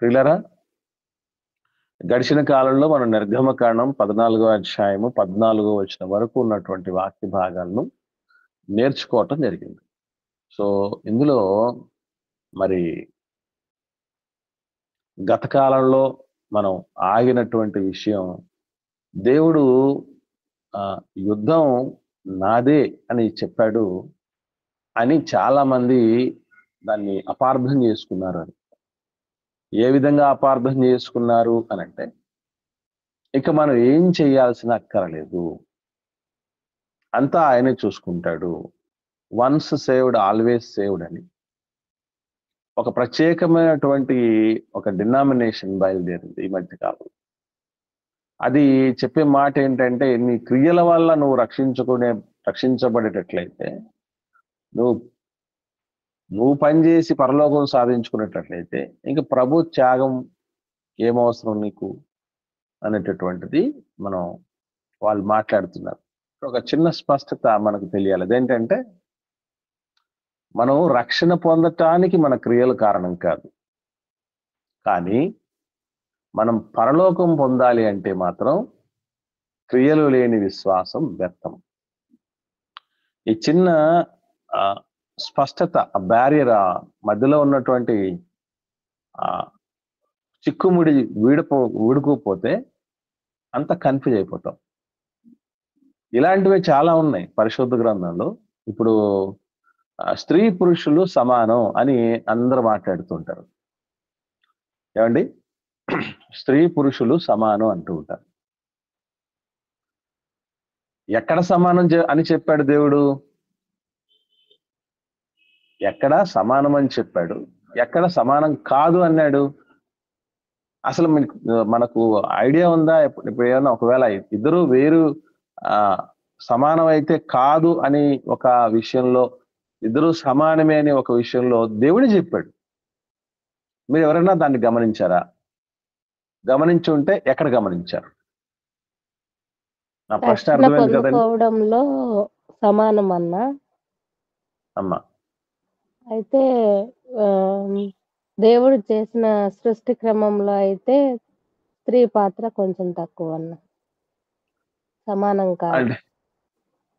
ప్రియులారా, గడిచిన కాలంలో మనం నిర్గమకాండం 14వ అధ్యాయము 14వ వచనం వరకు ఉన్నటువంటి వాక్య భాగాలను నేర్చుకోవటం జరిగింది. సో ఇందులో మరి గత కాలంలో మనం ఆగినటువంటి విషయం, దేవుడు యుద్ధం నాదే అని చెప్పాడు అని చాలా మంది దాన్ని అపార్థం చేసుకున్నారు. అని ఏ విధంగా అపార్థం చేసుకున్నారు అనంటే, ఇక మనం ఏం చేయాల్సిన అక్కరలేదు, అంతా ఆయనే చూసుకుంటాడు, వన్స్ సేవ్డ్ ఆల్వేస్ సేవ్డ్ అని ఒక ప్రత్యేకమైనటువంటి ఒక డినామినేషన్ బయలుదేరింది ఈ మధ్య కాలం. అది చెప్పే మాట ఏంటంటే, నీ క్రియల వల్ల నువ్వు రక్షించబడేటట్లయితే, నువ్వు పనిచేసి పరలోకం సాధించుకునేటట్లయితే ఇంక ప్రభు త్యాగం ఏమవసరం నీకు అనేటటువంటిది వాళ్ళు మాట్లాడుతున్నారు. ఒక చిన్న స్పష్టత మనకు తెలియాలి. అదేంటంటే, మనం రక్షణ పొందటానికి మన క్రియలు కారణం కాదు, కానీ మనం పరలోకం పొందాలి అంటే మాత్రం క్రియలు లేని విశ్వాసం వ్యర్థం. ఈ చిన్న స్పష్టత, ఆ బ్యారియర్, మధ్యలో ఉన్నటువంటి చిక్కుముడి వీడుకోపోతే అంత కన్ఫ్యూజ్ అయిపోతాం. ఇలాంటివి చాలా ఉన్నాయి పరిశుద్ధ గ్రంథంలో. ఇప్పుడు స్త్రీ పురుషులు సమానం అని అందరూ మాట్లాడుతుంటారు. ఏమండి, స్త్రీ పురుషులు సమానం అంటూ ఉంటారు. ఎక్కడ సమానం అని చెప్పాడు దేవుడు? ఎక్కడ సమానం అని చెప్పాడు, ఎక్కడ సమానం కాదు అన్నాడు? అసలు మనకు ఐడియా ఉందా? ఇప్పుడు ఏమన్నా ఒకవేళ ఇద్దరు వేరు సమానం అయితే కాదు అని ఒక విషయంలో, ఇద్దరు సమానమే అని ఒక విషయంలో దేవుడు చెప్పాడు. మీరు ఎవరైనా దాన్ని గమనించారా? గమనించి ఉంటే ఎక్కడ గమనించారు? నా ప్రశ్న అర్థమైంది కదండి. సమానం అన్నా అమ్మా, అయితే దేవుడు చేసిన సృష్టి క్రమంలో అయితే స్త్రీ పాత్ర కొంచెం తక్కువ అన్న, సమానం కాదు.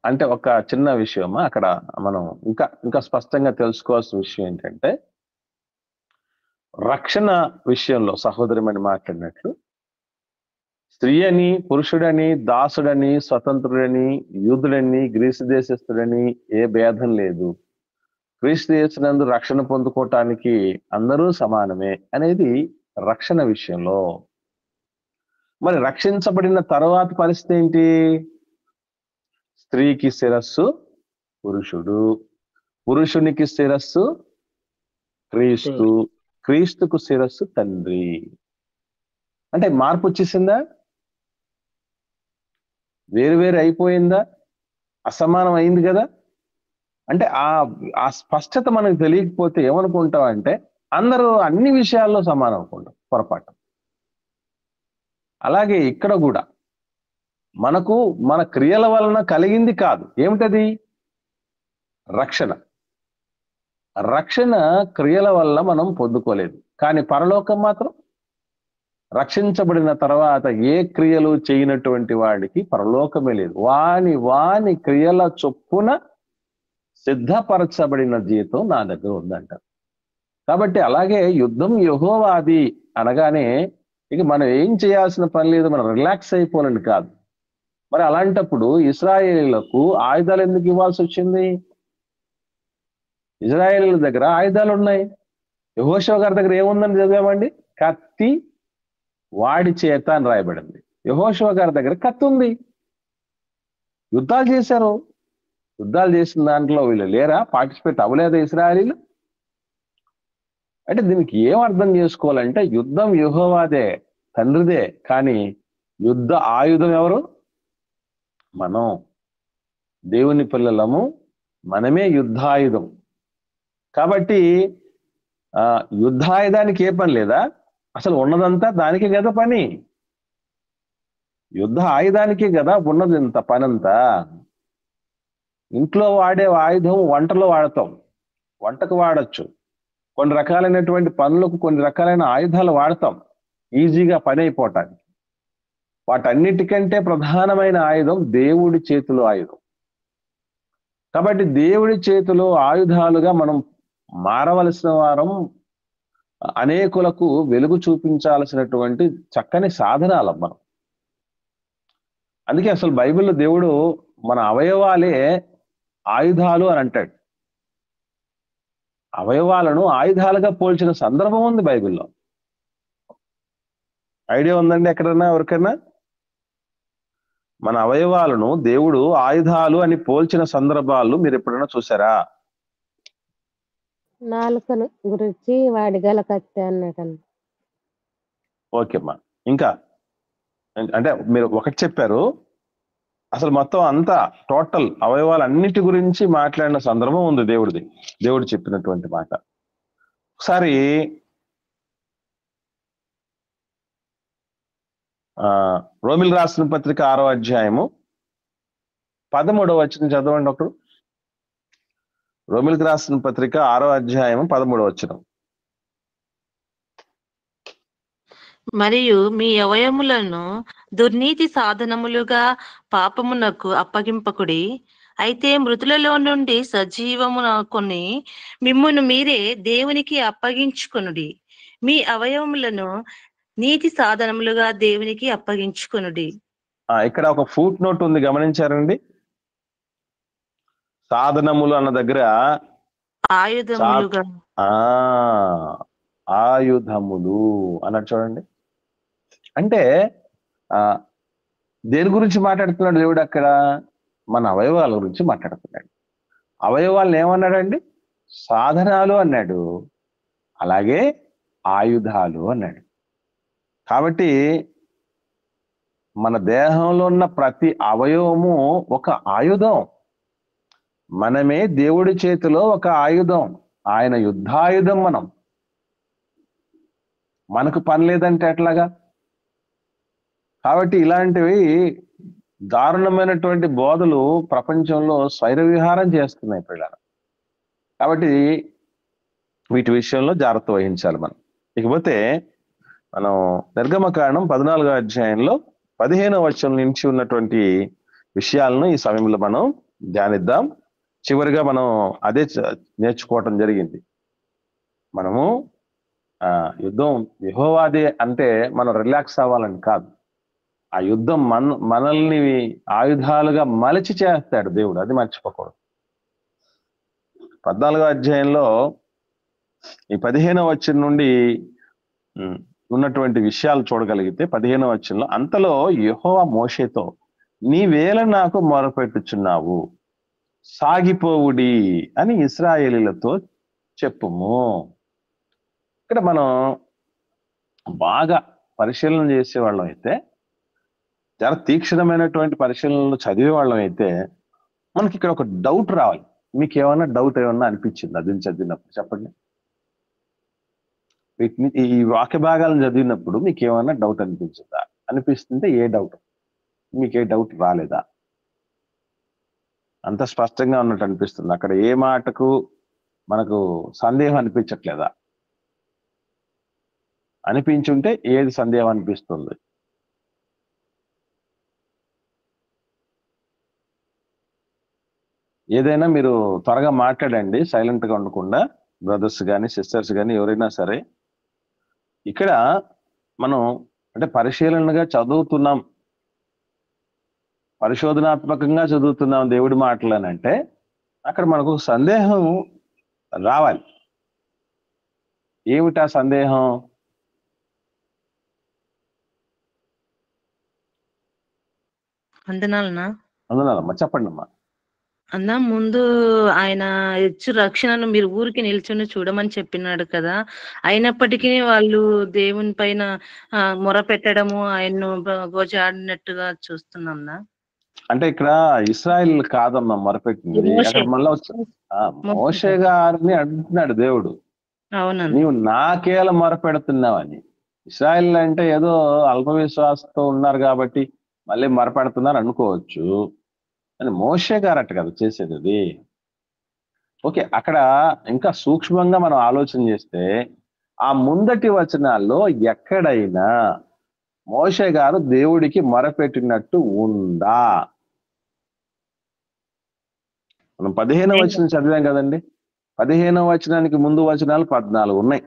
అంటే ఒక చిన్న విషయమా, అక్కడ మనం ఇంకా స్పష్టంగా తెలుసుకోవాల్సిన విషయం ఏంటంటే, రక్షణ విషయంలో సహోదరిమని మాట్లాడినట్లు, స్త్రీ అని, పురుషుడని, దాసుడని, స్వతంత్రుడని, యూదుడని, గ్రీసు దేశస్థుడని ఏ భేదం లేదు. క్రీస్తు యేసునందు రక్షణ పొందుకోవటానికి అందరూ సమానమే అనేది రక్షణ విషయంలో. మరి రక్షించబడిన తర్వాత పరిస్థితి ఏంటి? స్త్రీకి శిరస్సు పురుషుడు, పురుషునికి శిరస్సు క్రీస్తు, క్రీస్తుకు శిరస్సు తండ్రి. అంటే మార్పు వచ్చేసిందా? వేరు అయిపోయిందా? అసమానం అయింది కదా? అంటే ఆ స్పష్టత మనకు తెలియకపోతే ఏమనుకుంటాం అంటే, అందరూ అన్ని విషయాల్లో సమానం అనుకుంటాం. పొరపాటు. అలాగే ఇక్కడ కూడా మనకు మన క్రియల వలన కలిగింది కాదు. ఏమిటది? రక్షణ. రక్షణ క్రియల వల్ల మనం పొందుకోలేదు, కానీ పరలోకం మాత్రం రక్షించబడిన తర్వాత ఏ క్రియలు చేయనటువంటి వాడికి పరలోకమే లేదు. వాని క్రియల చొప్పున సిద్ధపరచబడిన జీతం నా దగ్గర ఉందంట. కాబట్టి అలాగే యుద్ధం యెహోవాది అనగానే ఇక మనం ఏం చేయాల్సిన పని లేదు, మనం రిలాక్స్ అయిపోవాలని కాదు. మరి అలాంటప్పుడు ఇశ్రాయేలీలకు ఆయుధాలు ఎందుకు ఇవ్వాల్సి వచ్చింది? ఇశ్రాయేలీల దగ్గర ఆయుధాలు ఉన్నాయి. యెహోషువ గారి దగ్గర ఏముందని చదివామండి? కత్తి వాడి చేత అని రాయబడింది. యెహోషువ గారి దగ్గర కత్తి ఉంది. యుద్ధాలు చేశారు. యుద్ధాలు చేసిన దాంట్లో వీళ్ళు లేరా? పార్టిసిపేట్ అవ్వలేదా ఇశ్రాయేలీలు? అంటే దీనికి ఏం అర్థం చేసుకోవాలంటే, యుద్ధం యెహోవాదే, తండ్రిదే, కానీ యుద్ధ ఆయుధం ఎవరు? మనం. దేవుని పిల్లలము, మనమే యుద్ధాయుధం. కాబట్టి యుద్ధాయుధానికి ఏ పని లేదా? అసలు ఉన్నదంతా దానికి కదా పని. యుద్ధ ఆయుధానికి కదా ఉన్నది ఇంత పనంతా. ఇంట్లో వాడే ఆయుధం వంటలో వాడతాం, వంటకు వాడచ్చు. కొన్ని రకాలైనటువంటి పనులకు కొన్ని రకాలైన ఆయుధాలు వాడతాం ఈజీగా పని అయిపోవటానికి. వాటన్నిటికంటే ప్రధానమైన ఆయుధం దేవుడి చేతిలో ఆయుధం. కాబట్టి దేవుడి చేతిలో ఆయుధాలుగా మనం మారవలసిన వారం, అనేకులకు వెలుగు చూపించాల్సినటువంటి చక్కని సాధనాలం మనం. అందుకే అసలు బైబిల్లో దేవుడు మన అవయవాలే ఆయుధాలు అని అంటాడు. అవయవాలను ఆయుధాలుగా పోల్చిన సందర్భం ఉంది బైబిల్లో. ఐడియా ఉందండి ఎక్కడన్నా ఎవరికైనా? మన అవయవాలను దేవుడు ఆయుధాలు అని పోల్చిన సందర్భాలు మీరు ఎప్పుడైనా చూసారా? నాలుకను గురించి వాడిగల కత్తి అన్నట్టు. ఓకేమ్మా. ఇంకా అంటే మీరు ఒకటి చెప్పారు, అసలు మొత్తం అంతా టోటల్ అవయవాలన్నిటి గురించి మాట్లాడిన సందర్భం ఉంది దేవుడిది, దేవుడు చెప్పినటువంటి మాట. ఒకసారి రోమిల్ రాసిన పత్రిక 6వ అధ్యాయము 13వ వచనం చదవండి ఒకరు. రోమిల్కి రాసిన పత్రిక 6వ అధ్యాయము 13వ వచనం. మరియు మీ అవయములను దుర్నీతి సాధనములుగా పాపమునకు అప్పగింపకుడి, అయితే మృతులలో నుండి సజీవమునకొని మిమ్మును మీరే దేవునికి అప్పగించుకొనుడి. మీ అవయవములను నీతి సాధనములుగా దేవునికి అప్పగించుకొనుడి. ఇక్కడ ఒక ఫుట్ నోట్ ఉంది, గమనించారండి? సాధనములు అన్న దగ్గర ఆయుధములుగా, ఆయుధములు అన్నట్టు చూడండి. అంటే దేని గురించి మాట్లాడుతున్నాడు దేవుడు అక్కడ? మన అవయవాల గురించి మాట్లాడుతున్నాడు. అవయవాలను ఏమన్నాడండి? సాధనాలు అన్నాడు, అలాగే ఆయుధాలు అన్నాడు. కాబట్టి మన దేహంలో ఉన్న ప్రతి అవయవము ఒక ఆయుధం. మనమే దేవుడి చేతిలో ఒక ఆయుధం, ఆయన యుద్ధాయుధం. మనకు పని లేదంటే ఎట్లాగా? కాబట్టి ఇలాంటివి దారుణమైనటువంటి బోధలు ప్రపంచంలో స్వైర విహారం చేస్తున్నాయి పిల్లలు. కాబట్టి వీటి విషయంలో జాగ్రత్త వహించాలి మనం. ఇకపోతే మనం నిర్గమకాండం 14వ అధ్యాయంలో 15వ వచనం నుంచి ఉన్నటువంటి విషయాలను ఈ సమయంలో మనం ధ్యానిద్దాం. చివరిగా మనం అదే నేర్చుకోవటం జరిగింది. మనము యుద్ధం యెహోవాదే అంటే మనం రిలాక్స్ అవ్వాలని కాదు. ఆ యుద్ధం మనల్ని ఆయుధాలుగా మలచి చేస్తాడు దేవుడు, అది మర్చిపోకూడదు. 14వ అధ్యాయంలో ఈ 15వ వచనం నుండి ఉన్నటువంటి విషయాలు చూడగలిగితే 15వ వచనంలో, అంతలో యెహోవా మోషేతో, నీవేళ నాకు మొరపెట్టుచున్నావు, సాగిపోవుడి అని ఇశ్రాయేలీలతో చెప్పుము. ఇక్కడ మనం బాగా పరిశీలన చేసేవాళ్ళం అయితే, చాలా తీక్షణమైనటువంటి పరిశీలనలు చదివేవాళ్ళం అయితే మనకి ఇక్కడ ఒక డౌట్ రావాలి. మీకు ఏమన్నా డౌట్ ఏమన్నా అనిపించింది అది చదివినప్పుడు? చెప్పండి. వీటిని ఈ వాక్య భాగాలను చదివినప్పుడు మీకు ఏమన్నా డౌట్ అనిపించిందా? అనిపిస్తుంటే ఏ డౌట్? మీకు ఏ డౌట్ రాలేదా? అంత స్పష్టంగా ఉన్నట్టు అనిపిస్తుంది. అక్కడ ఏ మాటకు మనకు సందేహం అనిపించట్లేదా? అనిపించుంటే ఏది సందేహం అనిపిస్తుంది? ఏదైనా మీరు త్వరగా మాట్లాడండి, సైలెంట్గా ఉండకుండా. బ్రదర్స్ కానీ సిస్టర్స్ కానీ ఎవరైనా సరే. ఇక్కడ మనం అంటే పరిశీలనగా చదువుతున్నాం, పరిశోధనాత్మకంగా చదువుతున్నాం దేవుడి మాటలనంటే అక్కడ మనకు సందేహం రావాలి. ఏమిటా సందేహం? వందనాలమ్మా, చెప్పండి అమ్మా. అన్న, ముందు ఆయన ఇచ్చు రక్షణను మీరు ఊరికి నిల్చుని చూడమని చెప్పినాడు కదా, అయినప్పటికీ వాళ్ళు దేవుని పైన మొర పెట్టడము, ఆయన్ను గోజాడినట్టుగా చూస్తున్నాంనా. అంటే ఇక్కడ ఇశ్రాయేల్ కాదమ్మా మొరపెట్టింది, అక్కడ మళ్ళా మోషే గారిని అంటున్నాడు దేవుడు, నీవు నాకేలా మొరపెడుతున్నావని. ఇశ్రాయేల్ అంటే ఏదో అల్ప విశ్వాసంతో ఉన్నారు కాబట్టి మళ్ళీ మొరపెడుతున్నారు అనుకోవచ్చు, అని మోషే గారట కదా చేసేది. అది ఓకే, అక్కడ ఇంకా సూక్ష్మంగా మనం ఆలోచన చేస్తే ఆ ముందటి వచనాల్లో ఎక్కడైనా మోషే గారు దేవుడికి మొరపెట్టినట్టు ఉందా? మనం 15వ వచనం చదివాం కదండి. 15వ వచనానికి ముందు వచనాలు 14 ఉన్నాయి.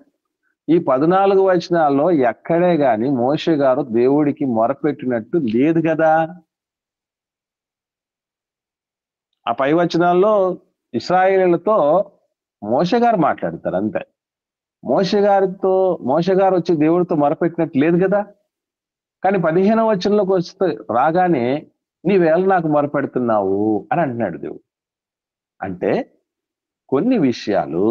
ఈ 14 వచనాల్లో ఎక్కడే గాని మోషే గారు దేవుడికి మొరపెట్టినట్టు లేదు కదా. ఆ పై వచనాల్లో ఇశ్రాయేలీయులతో మోషే గారు మాట్లాడతారు అంతే. మోషే గారు వచ్చి దేవుడితో మొరపెట్టినట్టు లేదు కదా. కానీ 15వ వచనంలోకి వస్తే రాగానే నీవేళ నాకు మొరపెడుతున్నావు అని అంటున్నాడు దేవుడు. అంటే కొన్ని విషయాలు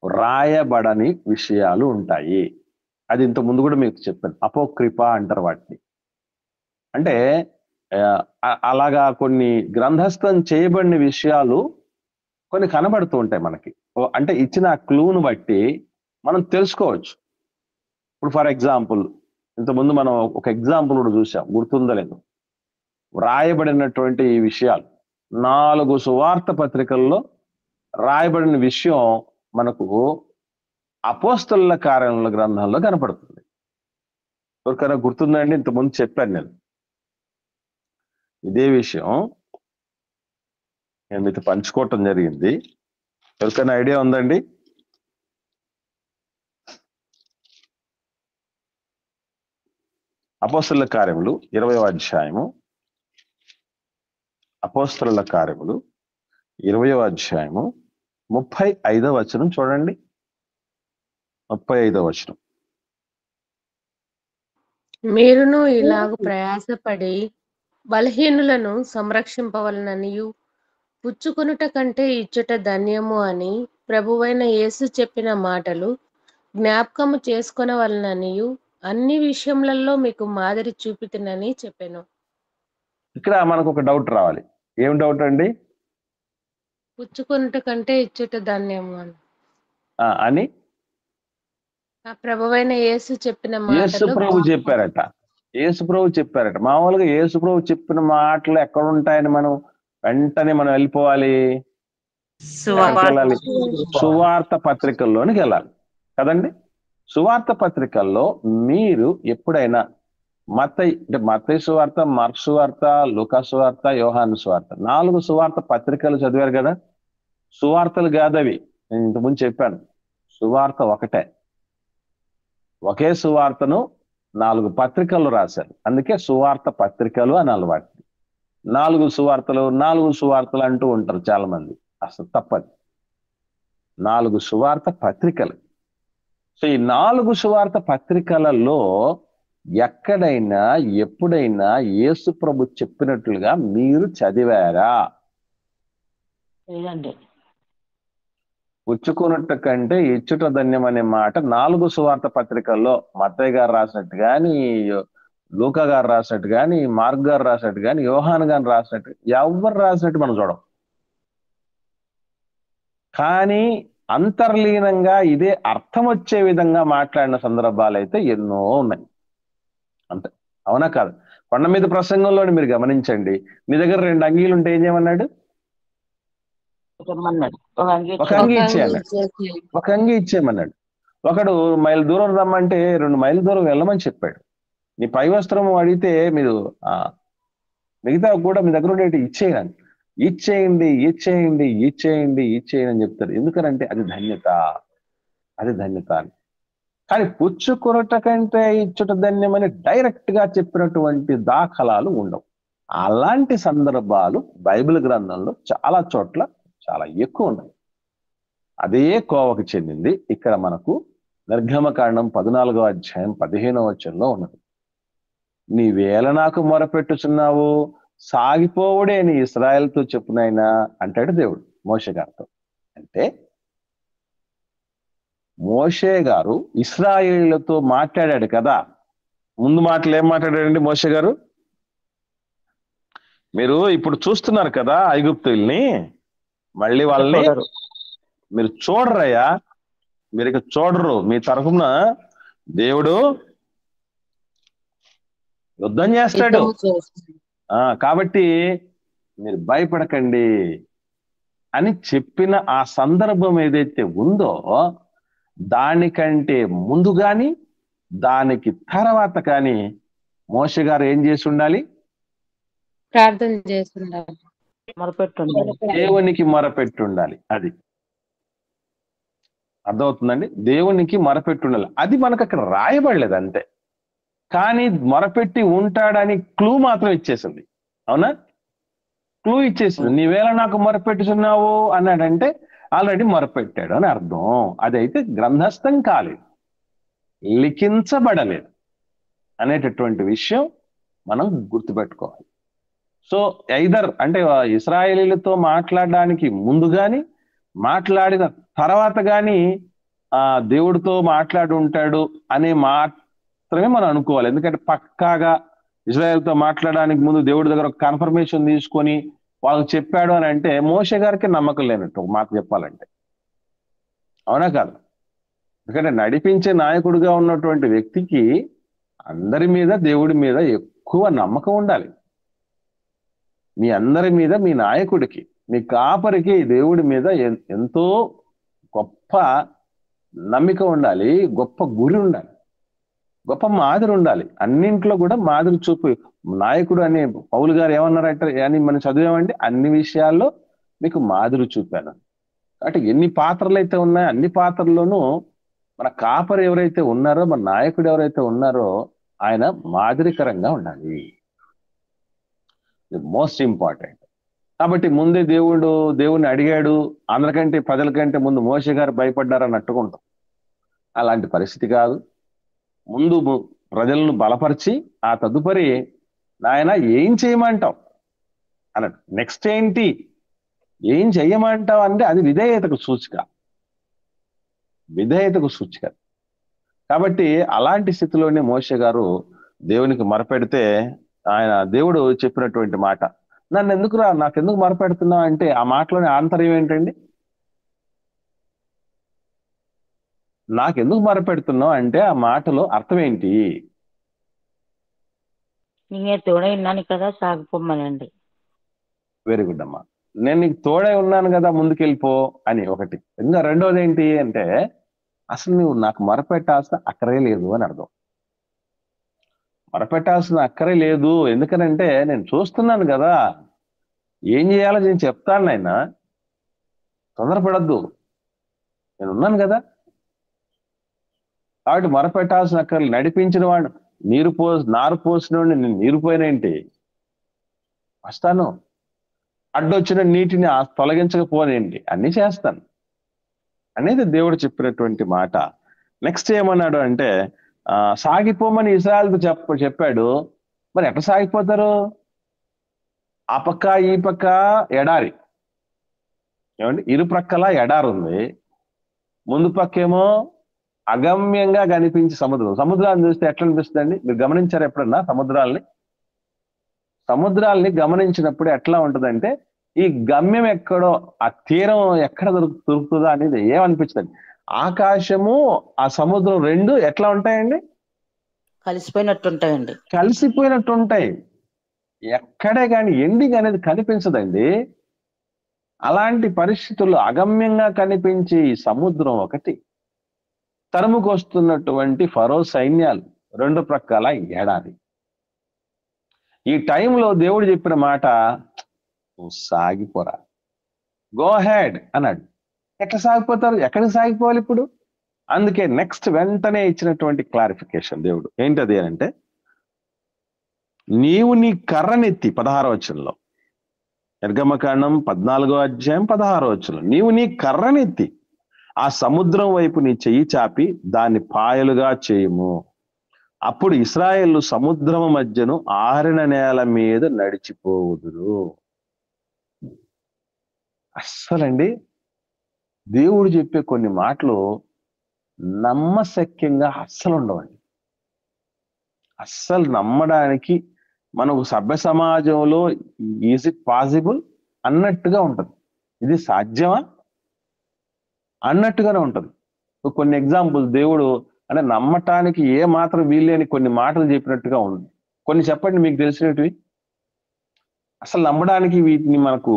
రాయబడని విషయాలు ఉంటాయి. అది ఇంత ముందు కూడా మీకు చెప్పాను, అపోక్రిపా అంటారు వాటిని. అంటే అలాగా కొన్ని గ్రంథస్థం చేయబడిన విషయాలు కొన్ని కనబడుతూ ఉంటాయి మనకి. అంటే ఇచ్చిన క్లూను బట్టి మనం తెలుసుకోవచ్చు. ఇప్పుడు ఫర్ ఎగ్జాంపుల్ ఇంతకుముందు మనం ఒక ఎగ్జాంపుల్ కూడా చూసాం, గుర్తుందో లేదు, రాయబడినటువంటి ఈ విషయాలు 4 సువార్త పత్రికల్లో రాయబడిన విషయం మనకు అపోస్తలుల కార్యముల గ్రంథంలో కనపడుతుంది. ఎవరికైనా గుర్తుందండి? ఇంతకుముందు చెప్పాను నేను ఇదే విషయం, నేను మీతో పంచుకోవటం జరిగింది. ఎవరికైనా ఐడియా ఉందండి? అపోస్తలుల కార్యములు 20వ అధ్యాయము, అపోస్తలుల కార్యములు 20వ అధ్యాయము 35వ వచనం చూడండి. 35వ వచనం. మీరును ఇలాగ ప్రయాసపడి బలహీనులను సంరక్షింపవలననియు పుచ్చుకొనుట కంటే ఇచ్చుట ధన్యము అని ప్రభువైన యేసు చెప్పిన మాటలు జ్ఞాపకము చేసుకొనవలననియు అన్ని విషయములలో మీకు మాదిరి చూపితినని చెప్పాను. ఇక్కడ మనకు ఒక డౌట్ రావాలి. ఏం డౌట్ అండి? పుచ్చుకొనుట కంటే ఇచ్చుట ధన్యము అని ఆ ప్రభువైన యేసు చెప్పిన యేసు మాటలు ప్రభు చెప్పారట. యేసు ప్రభు చెప్పారట. మామూలుగా యేసు ప్రభు చెప్పిన మాటలు ఎక్కడ ఉంటాయని మనం వెంటనే మనం వెళ్ళిపోవాలి, వెళ్ళాలి, సువార్త పత్రికల్లోనికి వెళ్ళాలి కదండి. సువార్త పత్రికల్లో మీరు ఎప్పుడైనా మత్తయి సువార్త, మార్కు సువార్త, లూకా సువార్త, యోహాను సువార్త 4 సువార్త పత్రికలు చదివారు కదా. సువార్తలు కాదవి, నేను ఇంతకుముందు చెప్పాను. సువార్త ఒకటే, ఒకే సువార్తను 4 పత్రికలు రాశారు, అందుకే సువార్త పత్రికలు అని అలవాటు. 4 సువార్తలు అంటూ ఉంటారు చాలా మంది, అసలు తప్పదు. 4 సువార్త పత్రికలు. సో ఈ 4 సువార్త పత్రికలలో ఎక్కడైనా ఎప్పుడైనా యేసు ప్రభు చెప్పినట్లుగా మీరు చదివారా? పుచ్చుకున్నట్ట కంటే ఇచ్చుట ధన్యం అనే మాట 4 సువార్త పత్రికల్లో మత్తయి గారు రాసినట్టు కానీ, లూకా గారు రాసినట్టు కానీ, మార్క్ గారు రాసినట్టు కానీ, యోహాను గారు రాసినట్టు ఎవరు రాసినట్టు మనం చూడం. కానీ అంతర్లీనంగా ఇదే అర్థం వచ్చే విధంగా మాట్లాడిన సందర్భాలు అయితే ఎన్నో ఉన్నాయి. అంతే, అవునా కాదు? కొండ మీద ప్రసంగంలో మీరు గమనించండి, మీ దగ్గర 2 అంగీలు ఉంటే ఏం చేయమన్నాడు? ఒక అంగి ఇచ్చేయన్నాడు. ఒక అంగి ఇచ్చేయమన్నాడు. ఒకడు మైలు దూరం రమ్మంటే 2 మైళ్ళ దూరం వెళ్ళమని చెప్పాడు. నీ పై వస్త్రం అడిగితే మీరు మిగతా కూడా మీ దగ్గర ఉండేటి ఇచ్చేయండి, ఇచ్చేయండి ఇచ్చేయండి ఇచ్చేయండి ఇచ్చేయండి అని చెప్తారు. ఎందుకనంటే అది ధన్యత, అది ధన్యత అని. కానీ పుచ్చుకొనుట కంటే ఇచ్చుట ధన్యమని డైరెక్ట్ గా చెప్పినటువంటి దాఖలాలు ఉండవు. అలాంటి సందర్భాలు బైబిల్ గ్రంథంలో చాలా చోట్ల చాలా ఎక్కువ ఉన్నాయి. అదే కోవకు చెందింది ఇక్కడ మనకు నిర్గమకాండం 14వ అధ్యాయం 15వ వచనంలో ఉన్నది. నీవేళ నాకు మొరపెట్టుచున్నావు, సాగిపోవుడే నీ ఇశ్రాయేలుతో చెప్పునైనా అంటాడు దేవుడు మోషే గారితో. అంటే మోషే గారు ఇశ్రాయేలుతో మాట్లాడాడు కదా. ముందు మాటలు ఏం మాట్లాడాడండి మోషే గారు? మీరు ఇప్పుడు చూస్తున్నారు కదా ఐగుప్తుల్ని, మళ్ళీ వాళ్ళని మీరు చూడరయ్యా, మీరు ఇక చూడరు, మీ తరఫున దేవుడు యుద్ధం చేస్తాడు, కాబట్టి మీరు భయపడకండి అని చెప్పిన ఆ సందర్భం ఏదైతే ఉందో దానికంటే ముందు కానీ దానికి తర్వాత కానీ మోషే గారు ఏం చేసి ఉండాలి? ప్రార్థన చేస్తుండాలి. మొరపెట్టుండాలి. దేవునికి మొరపెట్టి ఉండాలి. అది అర్థమవుతుందండి. దేవునికి మొరపెట్టి ఉండాలి. అది మనకు అక్కడ రాయబడలేదు అంతే, కానీ మొరపెట్టి ఉంటాడని క్లూ మాత్రం ఇచ్చేసింది. అవునా? క్లూ ఇచ్చేసింది. నీవేళ నాకు మొరపెట్టుచున్నావు అన్నాడంటే ఆల్రెడీ మొరపెట్టాడు అని అర్థం. అదైతే గ్రంథస్థం కాలేదు, లిఖించబడలేదు అనేటటువంటి విషయం మనం గుర్తుపెట్టుకోవాలి. సో ఐదర్ అంటే ఇశ్రాయేలీలతో మాట్లాడడానికి ముందు గాని మాట్లాడిన తర్వాత గాని దేవుడితో మాట్లాడి ఉంటాడు అనే మాత్రమే మనం అనుకోవాలి. ఎందుకంటే పక్కాగా ఇజ్రాయెల్తో మాట్లాడడానికి ముందు దేవుడి దగ్గర ఒక కన్ఫర్మేషన్ తీసుకొని వాళ్ళకి చెప్పాడు అని అంటే మోషే గారికి నమ్మకం లేనట్టు మాకు చెప్పాలంటే. అవునా కాదు? ఎందుకంటే నడిపించే నాయకుడిగా ఉన్నటువంటి వ్యక్తికి అందరి మీద దేవుడి మీద ఎక్కువ నమ్మకం ఉండాలి. మీ అందరి మీద, మీ నాయకుడికి, మీ కాపరికి దేవుడి మీద ఎంతో గొప్ప నమ్మిక ఉండాలి, గొప్ప గురి ఉండాలి, గొప్ప మాదిరి ఉండాలి. అన్నింట్లో కూడా మాదిరి చూపు. నాయకుడు అనే పౌలు గారు ఏమన్నారంటే అని మనం చదివామంటే అన్ని విషయాల్లో మీకు మాదిరి చూపాను. అంటే ఎన్ని పాత్రలు అయితే ఉన్నాయో అన్ని పాత్రల్లోనూ మన కాపరి ఎవరైతే ఉన్నారో, మన నాయకుడు ఎవరైతే ఉన్నారో ఆయన మాదిరికరంగా ఉండాలి. Most important. కాబట్టి ముందే దేవుడిని అడిగాడు. అందరికంటే ప్రజలకంటే ముందు మోషే గారు భయపడ్డారని అట్టుకుంటాం. అలాంటి పరిస్థితి కాదు. ముందు ప్రజలను బలపరిచి ఆ తదుపరి నాయన ఏం చేయమంటావు అన్నాడు. నెక్స్ట్ ఏంటి, ఏం చెయ్యమంటావు అంటే అది విధేయతకు సూచిక, విధేయతకు సూచిక. కాబట్టి అలాంటి స్థితిలోనే మోషే గారు దేవునికి మొరపెడితే దేవుడు చెప్పినటువంటి మాట, నాకెందుకు మొరపెడుతున్నావు అంటే ఆ మాటలోని ఆంతర్యం ఏంటండి? నాకెందుకు మొరపెడుతున్నావు అంటే ఆ మాటలో అర్థం ఏంటి? నీకే తోడై ఉన్నాను కదా, సాగిపోమ్మనండి. వెరీ గుడ్ అమ్మా. నేను నీకు తోడై ఉన్నాను కదా, ముందుకెళ్ళిపో అని ఒకటి. ఇంకా రెండోది ఏంటి అంటే అసలు నువ్వు నాకు మొరపెట్టాల్సిన అక్కరే లేదు అని అర్థం. మొరపెట్టాల్సిన అక్కరే లేదు, ఎందుకనంటే నేను చూస్తున్నాను కదా, ఏం చేయాలో నేను చెప్తాను నాయన, తొందరపడద్దు, నేను ఉన్నాను కదా. కాబట్టి మొరపెట్టాల్సిన అక్కర్లు. నడిపించిన వాడు నారు పోసిన వాడిని నేను నీరు పోయినేంటి, వస్తాను. అడ్డొచ్చిన నీటిని తొలగించకపోనేంటి, అన్ని చేస్తాను అనేది దేవుడు చెప్పినటువంటి మాట. నెక్స్ట్ ఏమన్నాడు అంటే సాగిపోమని ఇశ్రాయేలుకు చెప్పాడు. మరి ఎట్లా సాగిపోతారు? ఆ పక్క ఈ పక్క ఎడారి, ఏమండి, ఇరు ప్రక్కల ఎడారి ఉంది. ముందు పక్కేమో అగమ్యంగా కనిపించే సముద్రాన్ని చూస్తే ఎట్లా అనిపిస్తుందండి? మీరు గమనించారు ఎప్పుడన్నా సముద్రాల్ని గమనించినప్పుడు ఎట్లా ఉంటుందంటే ఈ గమ్యం ఎక్కడో, ఆ తీరం ఎక్కడ దొరుకుతుందో అనేది ఏమనిపించదండి. ఆకాశము ఆ సముద్రం రెండు ఎట్లా ఉంటాయండి? కలిసిపోయినట్టుంటాయండి. కలిసిపోయినట్టు ఉంటాయి. ఎక్కడే కానీ ఎండింగ్ అనేది కనిపించదండి. అలాంటి పరిస్థితుల్లో అగమ్యంగా కనిపించే ఈ సముద్రం ఒకటి, తరుముకొస్తున్నటువంటి ఫరో సైన్యాలు రెండు ప్రక్కల ఎడారి. ఈ టైంలో దేవుడు చెప్పిన మాట, నువ్వు సాగిపోరా, గో హెడ్ అన్నాడు. ఎట్లా సాగిపోతారు? ఎక్కడికి సాగిపోవాలి ఇప్పుడు? అందుకే నెక్స్ట్ వెంటనే ఇచ్చినటువంటి క్లారిఫికేషన్ దేవుడు ఏంటది అంటే, నీవు నీ కర్రనెత్తి 16వ వచనంలో, నిర్గమకాండం 14వ అధ్యాయం 16వ వచనం, నీవు నీ కర్రనెత్తి ఆ సముద్రం వైపు నీ చెయ్యి చాపి దాన్ని పాయలుగా చేయుము. అప్పుడు ఇశ్రాయేలు సముద్రము మధ్యను ఆరిన నేల మీద నడిచిపోవుదురు. అస్సలండి దేవుడు చెప్పే కొన్ని మాటలు నమ్మశక్యంగా అస్సలు ఉండవండి. అస్సలు నమ్మడానికి మనకు సభ్య సమాజంలో ఈజ్ ఇట్ పాసిబుల్ అన్నట్టుగా ఉంటుంది. ఇది సాధ్యమా అన్నట్టుగానే ఉంటుంది. కొన్ని ఎగ్జాంపుల్స్ దేవుడు అంటే నమ్మటానికి ఏ మాత్రం వీల్లేని కొన్ని మాటలు చెప్పినట్టుగా ఉంది. కొన్ని చెప్పండి మీకు తెలిసినవి. అసలు నమ్మడానికి వీటిని మనకు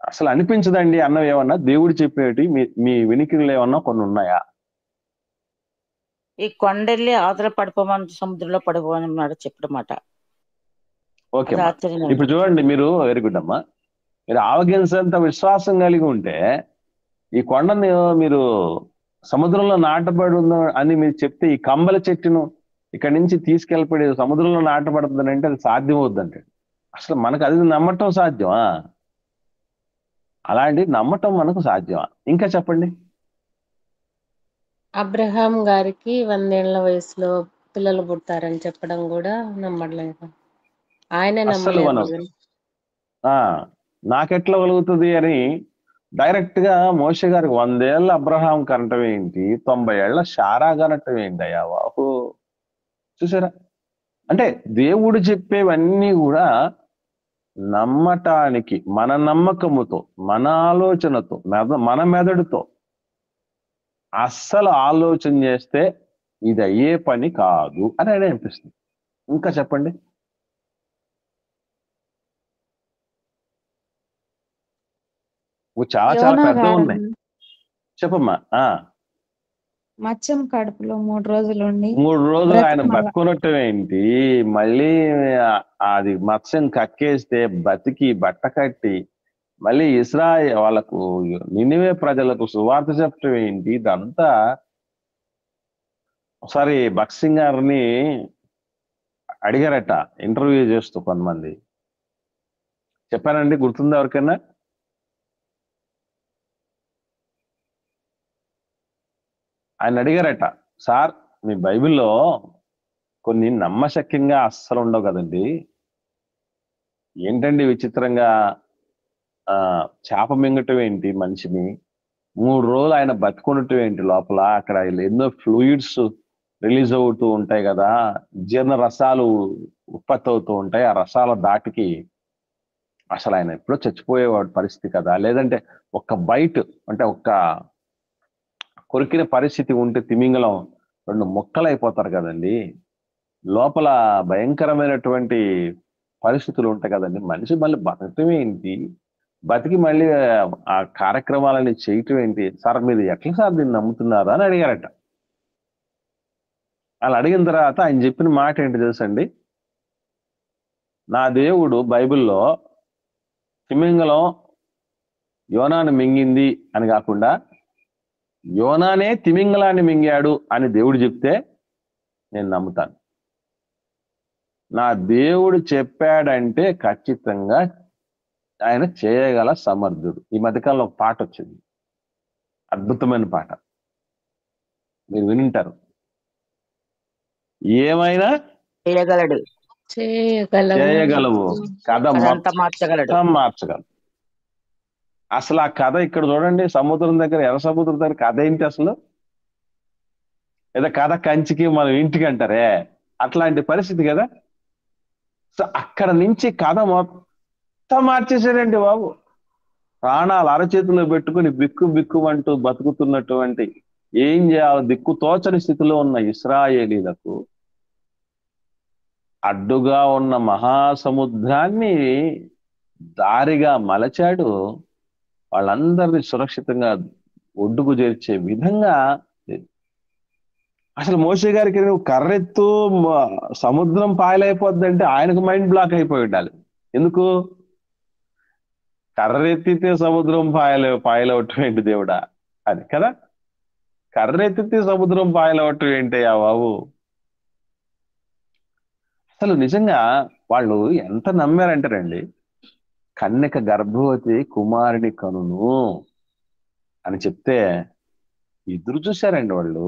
అసలు అనిపించదండి అన్నవి ఏమన్నా దేవుడు చెప్పేటి మీ వినికిడిలో ఏమన్నా కొన్ని ఉన్నాయా? ఈ కొండెళ్ళి అవతల పడిపోమని సముద్రంలో పడిపోమన్నాడు చెప్పడం మాట. ఓకే అది అమ్మా. ఆశ్చర్యంగా ఇప్పుడు అనిపించింది. చూడండి, మీరు వెరీ గుడ్ అమ్మా. మీరు ఆవగించంత విశ్వాసం కలిగి ఉంటే ఈ కొండని మీరు సముద్రంలో నాటబడి ఉందా అని మీరు చెప్తే ఈ కంబల చెట్టును ఇక్కడి నుంచి తీసుకెళ్ళిపోయి సముద్రంలో నాటబడుతుందని అంటే అది సాధ్యం అవుద్దంటే అసలు మనకు అది నమ్మటం సాధ్యమా? అలాంటి నమ్మటం మనకు సాధ్యమా? ఇంకా చెప్పండి. అబ్రహాం గారికి 100 ఏళ్ల వయసులో పిల్లలు పుడతారని చెప్పడం కూడా నమ్మట్లేదు. ఆయనే అస్సలు నమ్మలేదు మనం కదా. నాకెట్లా కలుగుతుంది అని డైరెక్ట్ గా మోషే గారికి 100 ఏళ్ళ అబ్రహాం కనటం ఏంటి, 90 ఏళ్ల శారా కనటం ఏంటి అయ్యా బాబు? చూసారా? అంటే దేవుడు చెప్పేవన్నీ కూడా నమ్మటానికి మన నమ్మకముతో, మన ఆలోచనతో, మన మెదడుతో అస్సలు ఆలోచన చేస్తే ఇది అయ్యే పని కాదు అని ఆయన అనిపిస్తుంది. ఇంకా చెప్పండి. చాలా చాలా యోనా పెద్ద గారు ఉన్నాయి. చెప్పమ్మా. మత్స్యం కడుపులో 3 రోజులు ఉండి 3 రోజులు ఆయన బ్రతికి మళ్ళా బతుకునటం ఏంటి? మళ్ళీ అది మత్స్యం కక్కేస్తే బతికి బట్ట కట్టి మళ్ళీ వాళ్ళకు నినివే ప్రజలకు సువార్త చెప్పటం ఏంటి? ఇదంతా ఒకసారి భక్సింగ్ గారిని అడిగారట ఇంటర్వ్యూ చేస్తూ కొంతమంది. చెప్పానండి, గుర్తుందా ఎవరికైనా? ఆయన అడిగారట, సార్ మీ బైబిల్లో కొన్ని నమ్మశక్యంగా అస్సలు ఉండవు కదండి, ఏంటండి విచిత్రంగా చేప మింగటం ఏంటి మనిషిని, 3 రోజులు ఆయన బతుకుండటం ఏంటి లోపల, అక్కడ ఎన్నో ఫ్లూయిడ్స్ రిలీజ్ అవుతూ ఉంటాయి కదా, జీర్ణ రసాలు ఉత్పత్తి అవుతూ ఉంటాయి, ఆ రసాల దాటికి అసలు ఆయన ఎప్పుడో చచ్చిపోయేవాడు పరిస్థితి కదా, లేదంటే ఒక్క బైట్ అంటే ఒక్క కొరికిన పరిస్థితి ఉంటే తిమింగలం 2 ముక్కలు అయిపోతారు కదండి, లోపల భయంకరమైనటువంటి పరిస్థితులు ఉంటాయి కదండి, మనిషి మళ్ళీ బతకటం ఏంటి, బతికి మళ్ళీ ఆ కార్యక్రమాలని చేయటం ఏంటి సార్, మీరు ఎట్లా సార్ దీన్ని నమ్ముతున్నారా అని అడిగారట. అలా అడిగిన తర్వాత ఆయన చెప్పిన మాట ఏంటి తెలుసండి, నా దేవుడు బైబిల్లో తిమింగలం యోనాను మింగింది అని కాకుండా యోనానే తిమింగలాన్ని మింగాడు అని దేవుడు చెప్తే నేను నమ్ముతాను. నా దేవుడు చెప్పాడంటే ఖచ్చితంగా ఆయన చేయగల సమర్థుడు. ఈ మధ్యకాలంలో ఒక పాట వచ్చింది, అద్భుతమైన పాట, మీరు వినింటారు. ఏమైనా చేయగలడు, చేయగలవు, కథ అదంతా మార్చగలడు. మొత్తం మార్చగలవు. అసలు ఆ కథ ఇక్కడ చూడండి, సముద్రం దగ్గర, ఎర్ర సముద్రం దగ్గర కథ ఏంటి అసలు? ఏదో కథ కంచికి మనం ఇంటికి అంటారే, అట్లాంటి పరిస్థితి కదా. సో అక్కడ నుంచి కథ మొత్తం మార్చేసాడండి బాబు. ప్రాణాలు అరచేతిలో పెట్టుకుని బిక్కు బిక్కుమంటూ బతుకుతున్నటువంటి, ఏం చేయాలో దిక్కు తోచని స్థితిలో ఉన్న ఇశ్రాయేలీలకు అడ్డుగా ఉన్న మహాసముద్రాన్ని దారిగా మలచాడు, వాళ్ళందరినీ సురక్షితంగా ఒడ్డుకు చేర్చే విధంగా. అసలు మోషే గారికి నువ్వు కర్రెత్తు సముద్రం పాయలైపోద్దంటే ఆయనకు మైండ్ బ్లాక్ అయిపోయి ఉండాలి. ఎందుకు? కర్రెత్తితే సముద్రం పాయలవటం ఏంటి దేవుడా అది కదా, కర్రెత్తితే సముద్రం పాయలవటం ఏంటయ్యా బాబు. అసలు నిజంగా వాళ్ళు ఎంత నమ్మారంటారండి, కన్యక గర్భవతి కుమారుని కనును అని చెప్తే ఎదురు చూశారండి వాళ్ళు.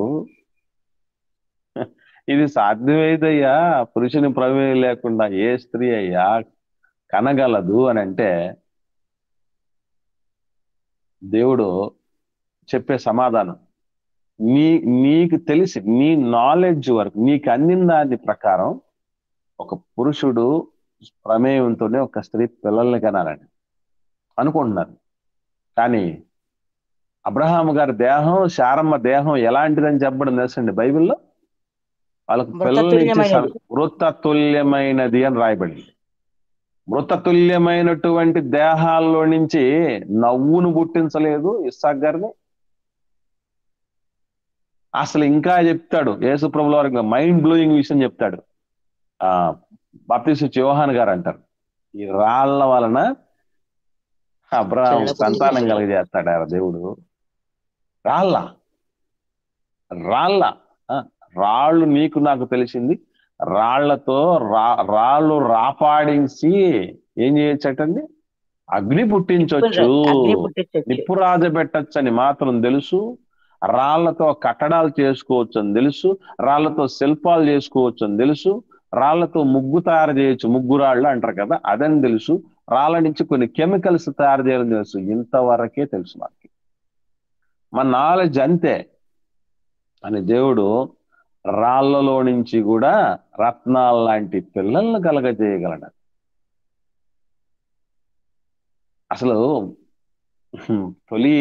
ఇది సాధ్యమైదయ్యా, పురుషుని ప్రమేయం లేకుండా ఏ స్త్రీ అయ్యా కనగలదు అని అంటే దేవుడు చెప్పే సమాధానం, నీకు తెలిసి నీ నాలెడ్జ్ వరకు నీకు అందిన దాని ప్రకారం ఒక పురుషుడు ప్రమేయంతోనే ఒక స్త్రీ పిల్లల్ని కనాలని అనుకుంటున్నారు. కానీ అబ్రహాం గారి దేహం, శారమ్మ దేహం ఎలాంటిదని చెప్పడం తెలుసండి బైబిల్లో, వాళ్ళకు పిల్లల్ని ఇచ్చే వృత్తతుల్యమైనది అని రాయబడింది. మృతతుల్యమైనటువంటి దేహాల్లో నుంచి నవ్వును పుట్టించలేదు ఇస్సాకు గారిని. అసలు ఇంకా చెప్తాడు యేసుప్రభుల వారికి మైండ్ బ్లోయింగ్ విషయం చెప్తాడు. బాప్తీసు యోహాను గారు అంటారు, ఈ రాళ్ల వలన అబ్రహాం సంతానం కలిగజేస్తాడు ఆ దేవుడు. రాళ్ళు నీకు నాకు తెలిసింది, రాళ్ళు రాపాడించి ఏం చేయొచ్చటండి, అగ్ని పుట్టించవచ్చు, నిప్పు రాజబెట్టచ్చు అని మాత్రం తెలుసు. రాళ్లతో కట్టడాలు చేసుకోవచ్చు అని తెలుసు, రాళ్లతో శిల్పాలు చేసుకోవచ్చు అని తెలుసు, రాళ్లతో ముగ్గు తయారు చేయొచ్చు, ముగ్గు రాళ్ళు అంటారు కదా, అదని తెలుసు. రాళ్ళ నుంచి కొన్ని కెమికల్స్ తయారు చేయాలని తెలుసు. ఇంతవరకే తెలుసు మనకి. మన నాలెడ్జ్ అంతే అని దేవుడు రాళ్లలో నుంచి కూడా రత్నాల లాంటి పిల్లలను కలగజేయగలడు. అసలు తొలి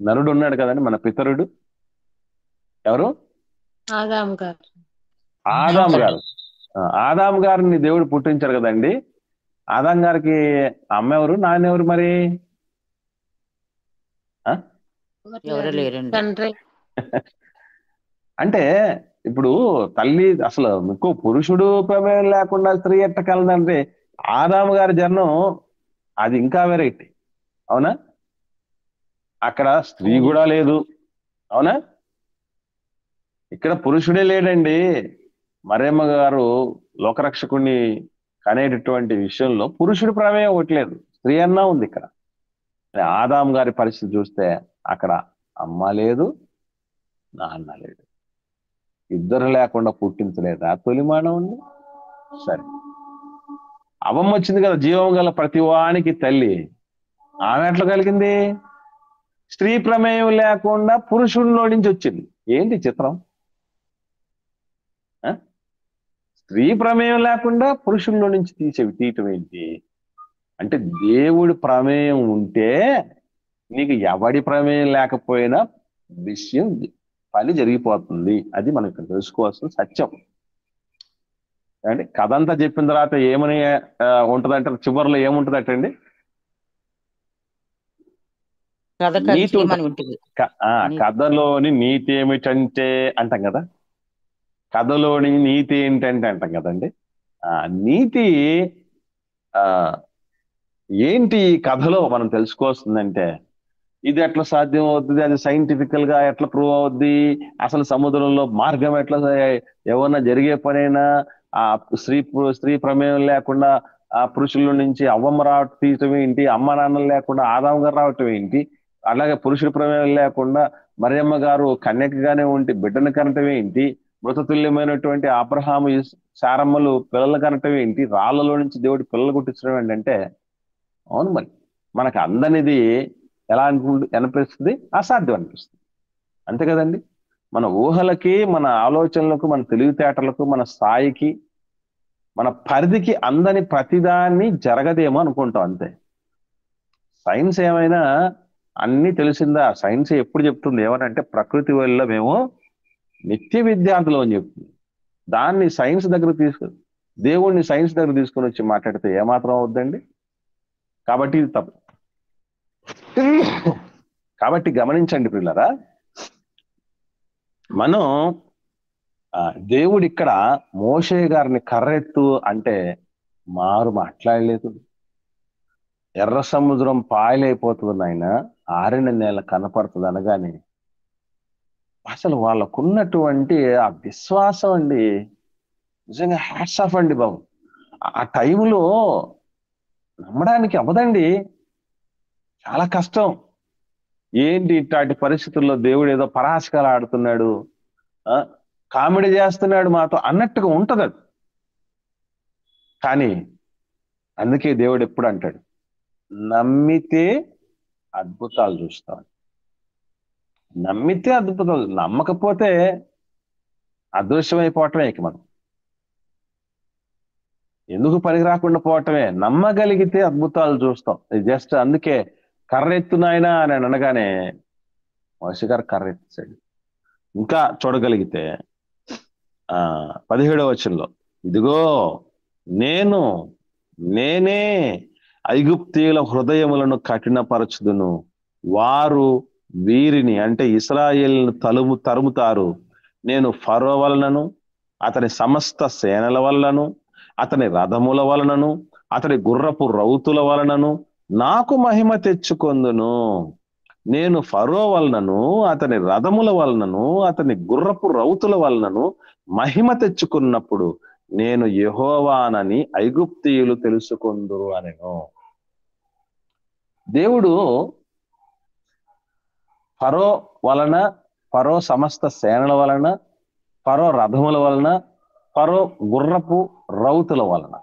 నరుడు ఉన్నాడు కదండి, మన పితరుడు ఎవరు? ఆదాం గారు. ఆదాం గారిని దేవుడు పుట్టించారు కదండి. ఆదాం గారికి అమ్మ ఎవరు, నాన్న ఎవరు మరి? తండ్రి. అంటే ఇప్పుడు తల్లి అసలు ఇంకో పురుషుడు ప్రమేయం లేకుండా స్త్రీ ఎట్ట కలదంటే ఆదాము గారి జన్మం అది ఇంకా వెరైటీ. అవునా? అక్కడ స్త్రీ కూడా లేదు. అవునా? ఇక్కడ పురుషుడే లేడండి. మరియమ్మ గారు లోకరక్షకుడిని కనేటటువంటి విషయంలో పురుషుడి ప్రమేయం ఒకట్లేదు, స్త్రీ అన్నా ఉంది. ఇక్కడ ఆదాం గారి పరిస్థితి చూస్తే అక్కడ అమ్మ లేదు, నాన్న లేడు. ఇద్దరు లేకుండా పుట్టించలేదా తొలి మానవుణ్ణి? సరే, అవమ్మ వచ్చింది కదా, జీవం గల ప్రతివానికి తల్లి. ఆమె ఎట్లా కలిగింది? స్త్రీ ప్రమేయం లేకుండా పురుషుడిలో నుంచి వచ్చింది. ఏంటి చిత్రం? స్త్రీ ప్రమేయం లేకుండా పురుషుల్లో నుంచి తీయటం ఏంటి అంటే, దేవుడి ప్రమేయం ఉంటే నీకు ఎవడి ప్రమేయం లేకపోయినా విషయం పని జరిగిపోతుంది. అది మనకు తెలుసుకోవాల్సిన సత్యం. అంటే కథ అంతా చెప్పిన తర్వాత ఏమని ఉంటదంటే, చివరిలో ఏముంటదటండి? కథలోని నీతి ఏమిటంటే అంటాం కదా, కథలోని నీతి ఏంటంటే అంటాం కదండి. నీతి ఏంటి ఈ కథలో మనం తెలుసుకోవాల్సిందంటే, ఇది ఎట్లా సాధ్యం అవుతుంది, అది సైంటిఫికల్ గా ఎట్లా ప్రూవ్ అవుద్ది, అసలు సముద్రంలో మార్గం ఎట్లా, ఏమన్నా జరిగే పనైనా ఆ స్త్రీ ప్రమేయం లేకుండా ఆ పురుషుల నుంచి అవ్వమ్మ తీయటం ఏంటి, అమ్మ నాన్నలు లేకుండా ఆదాము గారు రావటం ఏంటి, అలాగే పురుషుడి ప్రమేయం లేకుండా మరియమ్మ గారు కన్యకగానే ఉండి బిడ్డను కనటం ఏంటి, మృతతుల్యమైనటువంటి అబ్రహాము శారమ్మలు పిల్లలు కనటం ఏంటి, రాళ్లలో నుంచి దేవుడి పిల్లలు గుట్టించడం ఏంటంటే, అవును మరి మనకు అందనిది ఎలా అనిపిస్తుంది? అసాధ్యం అనిపిస్తుంది. అంతే కదండి. మన ఊహలకి, మన ఆలోచనలకు, మన తెలివితేటలకు, మన స్థాయికి, మన పరిధికి అందని ప్రతిదాన్ని జరగదేమో అనుకుంటాం. అంతే. సైన్స్ ఏమైనా అన్ని తెలిసిందా? సైన్స్ ఎప్పుడు చెప్తుంది ఏమనంటే, ప్రకృతి వల్ల మేము నిత్య విద్యార్థులు అని చెప్తుంది. దాన్ని సైన్స్ దగ్గర దేవుణ్ణి సైన్స్ దగ్గర తీసుకొని వచ్చి మాట్లాడితే ఏమాత్రం అవుద్దండి? కాబట్టి ఇది తప్పు. కాబట్టి గమనించండి పిల్లరా, మనం దేవుడు ఇక్కడ మోషే గారిని కర్రెత్తు అంటే మారు మాట్లాడలేదు. ఎర్ర సముద్రం పాయలైపోతుంది నాయన, ఆరిన నేల కనపడుతుంది అనగానే అసలు వాళ్ళకున్నటువంటి ఆ విశ్వాసం అండి, నిజంగా హ్యాట్స్ ఆఫ్ అండి బాబు. ఆ టైంలో నమ్మడానికి అవ్వదండి, చాలా కష్టం. ఏంటి ఇట్లాంటి పరిస్థితుల్లో దేవుడు ఏదో పరాశకాలు ఆడుతున్నాడు, కామెడీ చేస్తున్నాడు మాతో అన్నట్టుగా ఉంటది అది. కానీ అందుకే దేవుడు ఎప్పుడు అంటాడు, నమ్మితే అద్భుతాలు చూస్తాం. నమ్మితే అద్భుతాలు, నమ్మకపోతే అదృశ్యమైపోవటమే. ఇక మనం ఎందుకు పనికి రాకుండా పోవటమే. నమ్మగలిగితే అద్భుతాలు చూస్తాం. జస్ట్ అందుకే కర్రెత్తునాయనా అని అనగానే మోషే గారు కర్రెత్తాడు. ఇంకా చూడగలిగితే 17వ వచనంలో, ఇదిగో నేను నేనే ఐగుప్తీయుల హృదయములను కఠినపరచుదును, వారు వీరిని అంటే ఇశ్రాయేలును తరుముతారు. నేను ఫరో వలనను అతని సమస్త సేనల వలనను అతని రథముల వలనను అతని గుర్రపు రౌతుల వలనను నాకు మహిమ తెచ్చుకొందును. నేను ఫరో వలనను అతని రథముల వలనను అతని గుర్రపు రౌతుల వలనను మహిమ తెచ్చుకున్నప్పుడు నేను యెహోవానని ఐగుప్తీయులు తెలుసుకొందురు అనెను. దేవుడు ఫరో వలన, ఫరో సమస్త సేనల వలన, ఫరో రథముల వలన, ఫరో గుర్రపు రౌతుల వలన,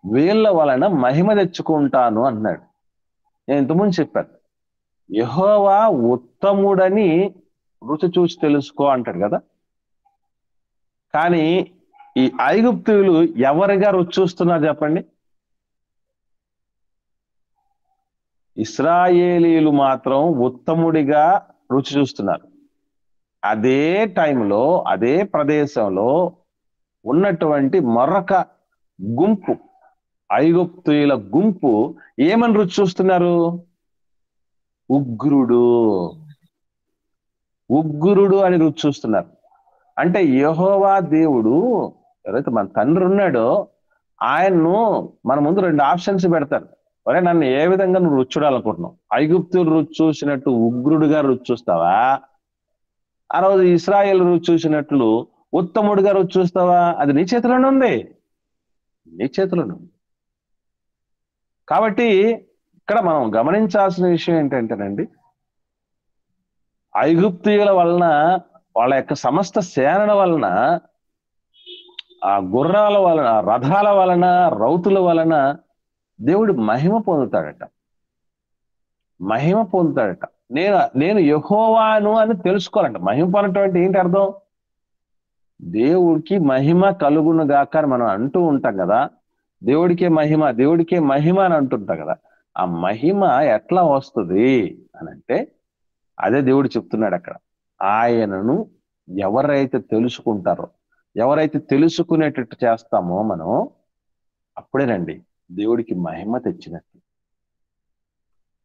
వీళ్ళ వలన మహిమ తెచ్చుకుంటాను అన్నాడు. నేను ఇంతకుముందు చెప్పాను, యెహోవా ఉత్తముడని రుచి చూసి తెలుసుకో అంటాడు కదా. కానీ ఈ ఐగుప్తీయులు ఎవరిగా రుచి చూస్తున్నారు చెప్పండి? ఇశ్రాయేలీయులు మాత్రం ఉత్తముడిగా రుచి చూస్తున్నారు. అదే టైంలో అదే ప్రదేశంలో ఉన్నటువంటి మరొక గుంపు, ఐగుప్తీయుల గుంపు ఏమని రుచి చూస్తున్నారు? ఉగ్రుడు అని రుచి చూస్తున్నారు. అంటే యెహోవా దేవుడు ఎవరైతే మన తండ్రి ఉన్నాడో ఆయన్ను మన ముందు 2 ఆప్షన్స్ పెడతారు. ఒరే, నన్ను ఏ విధంగా నువ్వు రుచి చూడాలనుకుంటున్నావు? ఐగుప్తులు రుచి చూసినట్టు ఉగ్రుడుగా రుచి చూస్తావా? ఆ రోజు ఇశ్రాయేలు రుచి చూసినట్లు ఉత్తముడిగా రుచి చూస్తావా? అది నీ చేతిలోనే ఉంది, నీ చేతిలోనే ఉంది. కాబట్టి ఇక్కడ మనం గమనించాల్సిన విషయం ఏంటంటేనండి, ఐగుప్తీయుల వలన, వాళ్ళ యొక్క సమస్త సేనల వలన, ఆ గుర్రాల వలన, రథాల వలన, రౌతుల వలన దేవుడు మహిమ పొందుతాడట. నేను యెహోవాను అని తెలుసుకోవాలంట. మహిమ పొందటం అంటే ఏంటి అర్థం? దేవుడికి మహిమ కలుగును గాక అని మనం అంటూ ఉంటాం కదా. దేవుడికే మహిమ అని అంటుంటాం కదా. ఆ మహిమ ఎట్లా వస్తుంది అని అంటే అదే దేవుడు చెప్తున్నాడు అక్కడ. ఆయనను ఎవరైతే తెలుసుకుంటారో, ఎవరైతే తెలుసుకునేటట్టు చేస్తామో మనం, అప్పుడేనండి దేవుడికి మహిమ తెచ్చినట్టు.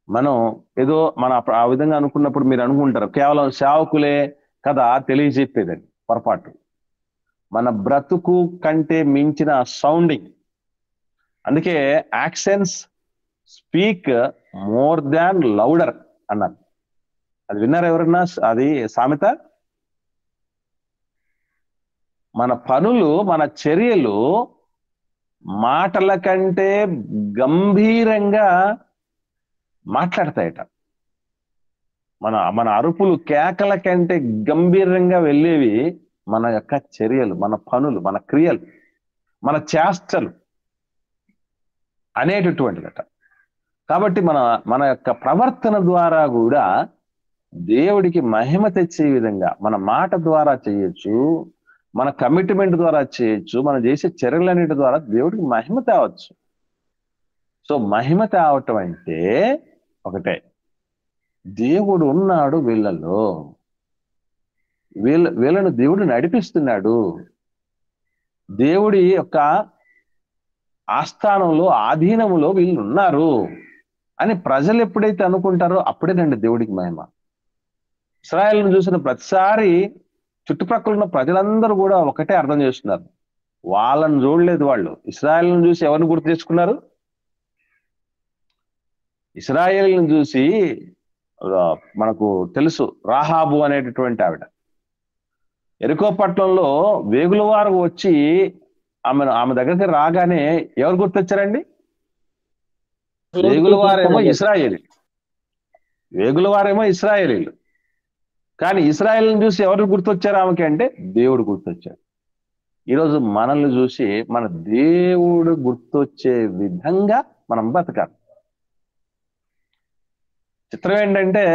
మనం ఏదో మన ఆ విధంగా అనుకున్నప్పుడు మీరు అనుకుంటారు కేవలం సేవకులే కదా తెలియజెప్పేదని. పొరపాటు. మన బ్రతుకు కంటే మించిన సౌండింగ్. అందుకే actions speak more than louder అన్నారు. అది విన్నారు ఎవరన్నా? అది సామెత. మన పనులు, మన చర్యలు మాటల కంటే గంభీరంగా మాట్లాడతాయట. మన అరుపులు, కేకల కంటే గంభీరంగా వెళ్ళేవి మన యొక్క చర్యలు, మన పనులు, మన క్రియలు, మన చేష్టలు అనేటటువంటిదట. కాబట్టి మన యొక్క ప్రవర్తన ద్వారా కూడా దేవుడికి మహిమ తెచ్చే విధంగా మన మాట ద్వారా చేయొచ్చు, మన కమిట్మెంట్ ద్వారా చేయొచ్చు, మనం చేసే చర్యలన్నిటి ద్వారా దేవుడికి మహిమ తేవచ్చు. సో మహిమ తేవటం అంటే ఒకటే, దేవుడు ఉన్నాడు వీళ్ళలో, వీళ్ళను దేవుడు నడిపిస్తున్నాడు. దేవుడి యొక్క ఆస్థానంలో, ఆధీనములో వీళ్ళు ఉన్నారు అని ప్రజలు ఎప్పుడైతే అనుకుంటారో అప్పుడేనండి దేవుడికి మహిమ. ఇశ్రాయేలును చూసిన ప్రతిసారి చుట్టుప్రక్కల ఉన్న ప్రజలందరూ కూడా ఒకటే అర్థం చేస్తున్నారు. వాళ్ళని చూడలేదు, వాళ్ళు ఇశ్రాయేలును చూసి ఎవరిని గుర్తు తెచ్చుకున్నారు? ఇశ్రాయేలును చూసి మనకు తెలుసు, రాహాబు అనేటటువంటి ఆవిడ యెరికో పట్టణంలో వేగుల వారు వచ్చి ఆమె దగ్గరికి రాగానే ఎవరు గుర్తొచ్చారండి? వేగుల వారేమో ఇశ్రాయేలీలు. కానీ ఇశ్రాయేలును చూసి ఎవరు గుర్తొచ్చారు ఆమెకి అంటే దేవుడు గుర్తొచ్చాడు. ఈరోజు మనల్ని చూసి మన దేవుడు గుర్తొచ్చే విధంగా మనం బతకాలి. చిత్రం ఏంటంటే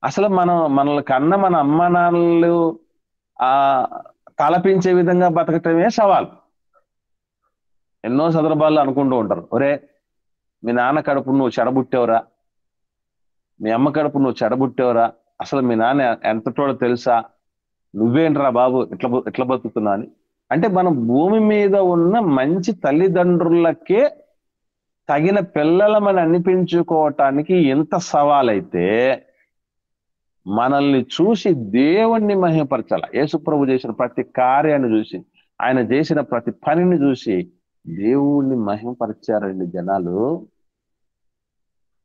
అసలు మనల్ని కన్న మన అమ్మ నాన్నలు తలపించే విధంగా బతకటమే సవాల్. ఎన్నో సందర్భాల్లో అనుకుంటూ ఉంటారు, ఒరే మీ నాన్న కడుపు నువ్వు చెడబుట్టేవరా, మీ అమ్మ కడుపు నువ్వు చెడబుట్టేవరా, అసలు మీ నాన్న ఎంతటోడో తెలుసా, నువ్వేంట్రా బాబు ఇట్లా బతుకుతున్నా అని అంటే మన భూమి మీద ఉన్న మంచి తల్లిదండ్రులకే తగిన పిల్లలమని అనిపించుకోవటానికి ఎంత సవాలైతే మనల్ని చూసి దేవుణ్ణి మహిమపరచాల. యేసుప్రభు చేసిన ప్రతి కార్యాన్ని చూసి, ఆయన చేసిన ప్రతి పనిని చూసి దేవుణ్ణి మహిమపరిచారండి జనాలు.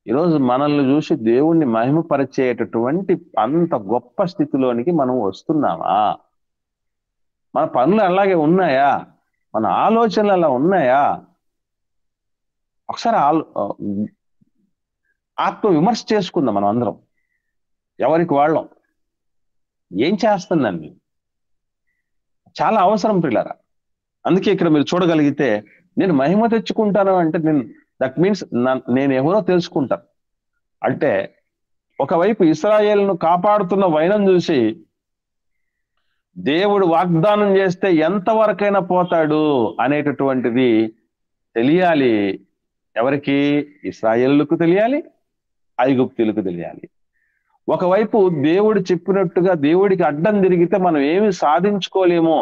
ఈరోజు మనల్ని చూసి దేవుణ్ణి మహిమపరిచేటటువంటి అంత గొప్ప స్థితిలోనికి మనం వస్తున్నామా? మన పనులు అలాగే ఉన్నాయా? మన ఆలోచనలు అలా ఉన్నాయా? ఒకసారి ఆత్మ విమర్శ చేసుకుందాం మనం అందరం. ఎవరికి వాళ్ళం ఏం చేస్తుందండి? చాలా అవసరం పిల్లరా. అందుకే ఇక్కడ మీరు చూడగలిగితే, నేను మహిమ తెచ్చుకుంటాను అంటే దట్ మీన్స్ నేను ఎవరో తెలుసుకుంటాను. అంటే ఒకవైపు ఇశ్రాయేలును కాపాడుతున్న వైనం చూసి దేవుడు వాగ్దానం చేస్తే ఎంతవరకైనా పోతాడు అనేటటువంటిది తెలియాలి. ఎవరికి? ఇశ్రాయేలుకు తెలియాలి, ఐగుప్తీయులకు తెలియాలి. ఒకవైపు దేవుడు చెప్పినట్టుగా దేవుడికి అడ్డం తిరిగితే మనం ఏమి సాధించుకోలేమో,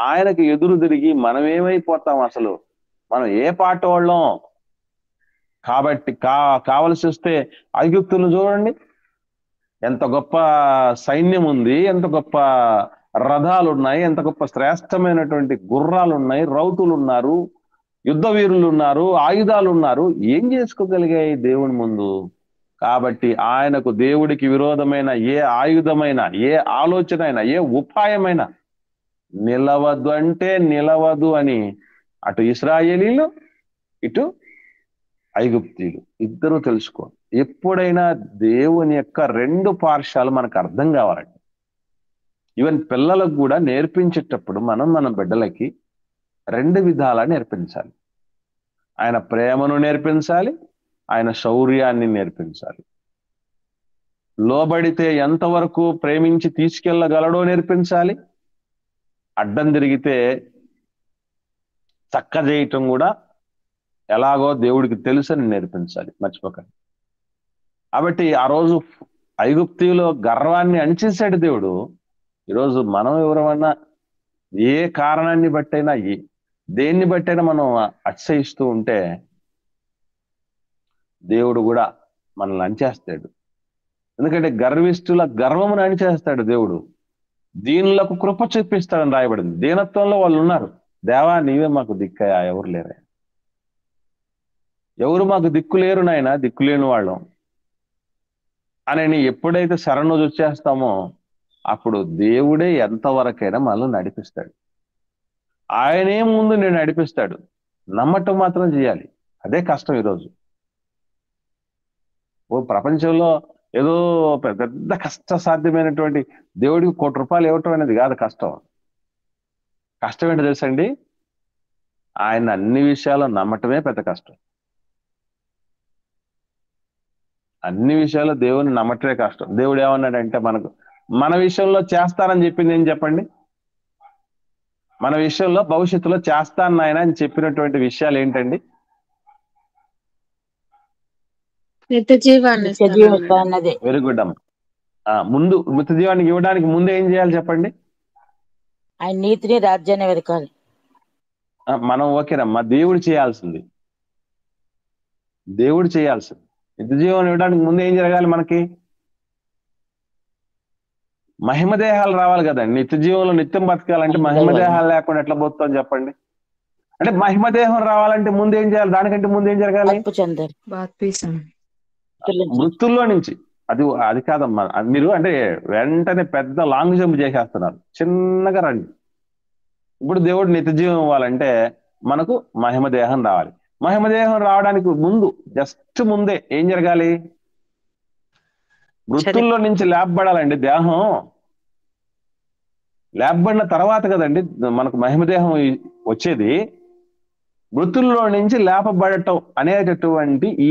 ఆయనకి ఎదురు తిరిగి మనం ఏమైపోతాం? అసలు మనం ఏ పాట వాళ్ళం? కాబట్టి కావలసి వస్తే ఐగుప్తులను చూడండి, ఎంత గొప్ప సైన్యం ఉంది, ఎంత గొప్ప రథాలు ఉన్నాయి, ఎంత గొప్ప శ్రేష్టమైనటువంటి గుర్రాలు ఉన్నాయి, రౌతులు ఉన్నారు, యుద్ధ వీరులు ఉన్నారు, ఆయుధాలు ఉన్నారు. ఏం చేసుకోగలిగాయి దేవుని ముందు? కాబట్టి ఆయనకు, దేవుడికి విరోధమైన ఏ ఆయుధమైన, ఏ ఆలోచన అయినా, ఏ ఉపాయమైనా నిలవద్దు అంటే నిలవదు అని అటు ఇశ్రాయేలీలు, ఇటు ఐగుప్తీయులు ఇద్దరూ తెలుసుకో. ఎప్పుడైనా దేవుని యొక్క రెండు పార్శ్వాలు మనకు అర్థం కావాలండి. ఈవెన్ పిల్లలకు కూడా నేర్పించేటప్పుడు మన బిడ్డలకి రెండు విధాలా నేర్పించాలి. ఆయన ప్రేమను నేర్పించాలి, ఆయన శౌర్యాన్ని నేర్పించాలి. లోబడితే ఎంతవరకు ప్రేమించి తీసుకెళ్ళగలడో నేర్పించాలి, అడ్డం తిరిగితే చక్క చేయటం కూడా ఎలాగో దేవుడికి తెలుసని నేర్పించాలి. మర్చిపోకండి. కాబట్టి ఆ రోజు ఐగుప్తీయులో గర్వాన్ని అణిచేశాడు దేవుడు. ఈరోజు మనం ఎవరమన్నా ఏ కారణాన్ని బట్టైనా, దేన్ని బట్టైనా మనం అతిశయిస్తూ ఉంటే దేవుడు కూడా మనల్ని అణిచేస్తాడు. ఎందుకంటే గర్విష్ఠుల గర్వమును అణిచేస్తాడు దేవుడు. దీనులకు కృప చూపిస్తాడని రాయబడింది. దీనత్వంలో వాళ్ళు ఉన్నారు. దేవా నీవే మాకు దిక్కయా, ఎవరు లేరా? ఎవరు మాకు దిక్కు లేరు నాయన, దిక్కులేని వాళ్ళం అని ఎప్పుడైతే శరణు వచ్చేస్తామో అప్పుడు దేవుడే ఎంతవరకైనా మనల్ని నడిపిస్తాడు. ఆయనే ముందు నేను నడిపిస్తాడు. నమ్మటం మాత్రం చేయాలి. అదే కష్టం ఈరోజు. ప్రపంచంలో ఏదో పెద్ద కష్ట సాధ్యమైనటువంటి దేవుడికి ₹1 ఇవ్వటం అనేది కాదు కష్టం. కష్టం ఏంటో తెలుసండి? ఆయన అన్ని విషయాల్లో నమ్మటమే పెద్ద కష్టం. అన్ని విషయాల్లో దేవుని నమ్మటమే కష్టం. దేవుడు ఏమన్నాడంటే మన విషయంలో చేస్తానని చెప్పింది ఏం చెప్పండి? మన విషయంలో భవిష్యత్తులో చేస్తాను నాయన అని చెప్పినటువంటి విషయాలు ఏంటండి? నిత్య జీవాన్ని నిత్య జీవం ఇస్తానన్నదే. వెరీ గుడ్ అమ్మ. ముందు నిత్య జీవానికి ఇవ్వడానికి ముందు ఏం చేయాలి చెప్పండి? ఆయన నీతిని, రాజ్యాన్ని వెతకాలి. మనం ఓకేనమ్మా. దేవుడు చేయాల్సింది నిత్య జీవం ఇవ్వడానికి ముందు ఏం జరగాలి? మనకి మహిమదేహాలు రావాలి కదండి. నిత్య జీవంలో నిత్యం బతకాలంటే మహిమదేహాలు లేకుండా ఎట్లా పోతాం చెప్పండి? అంటే మహిమదేహం రావాలంటే ముందు ఏం చేయాలి? దానికంటే ముందు ఏం జరగాలి? మృతుల్లో నుంచి. అది కాదమ్మా. మీరు అంటే వెంటనే పెద్ద లాంగ్ జంప్ చేసేస్తున్నారు. చిన్నగా రండి. ఇప్పుడు దేవుడు నిత్య జీవం ఇవ్వాలంటే మనకు మహిమదేహం రావాలి. మహిమదేహం రావడానికి ముందు, జస్ట్ ముందే ఏం జరగాలి? మృతుల్లో నుంచి లేపబడాలండి దేహం. లేపబడిన తర్వాత కదండి మనకు మహిమదేహం వచ్చేది. మృతుల్లో నుంచి లేపబడటం అనేటటువంటి ఈ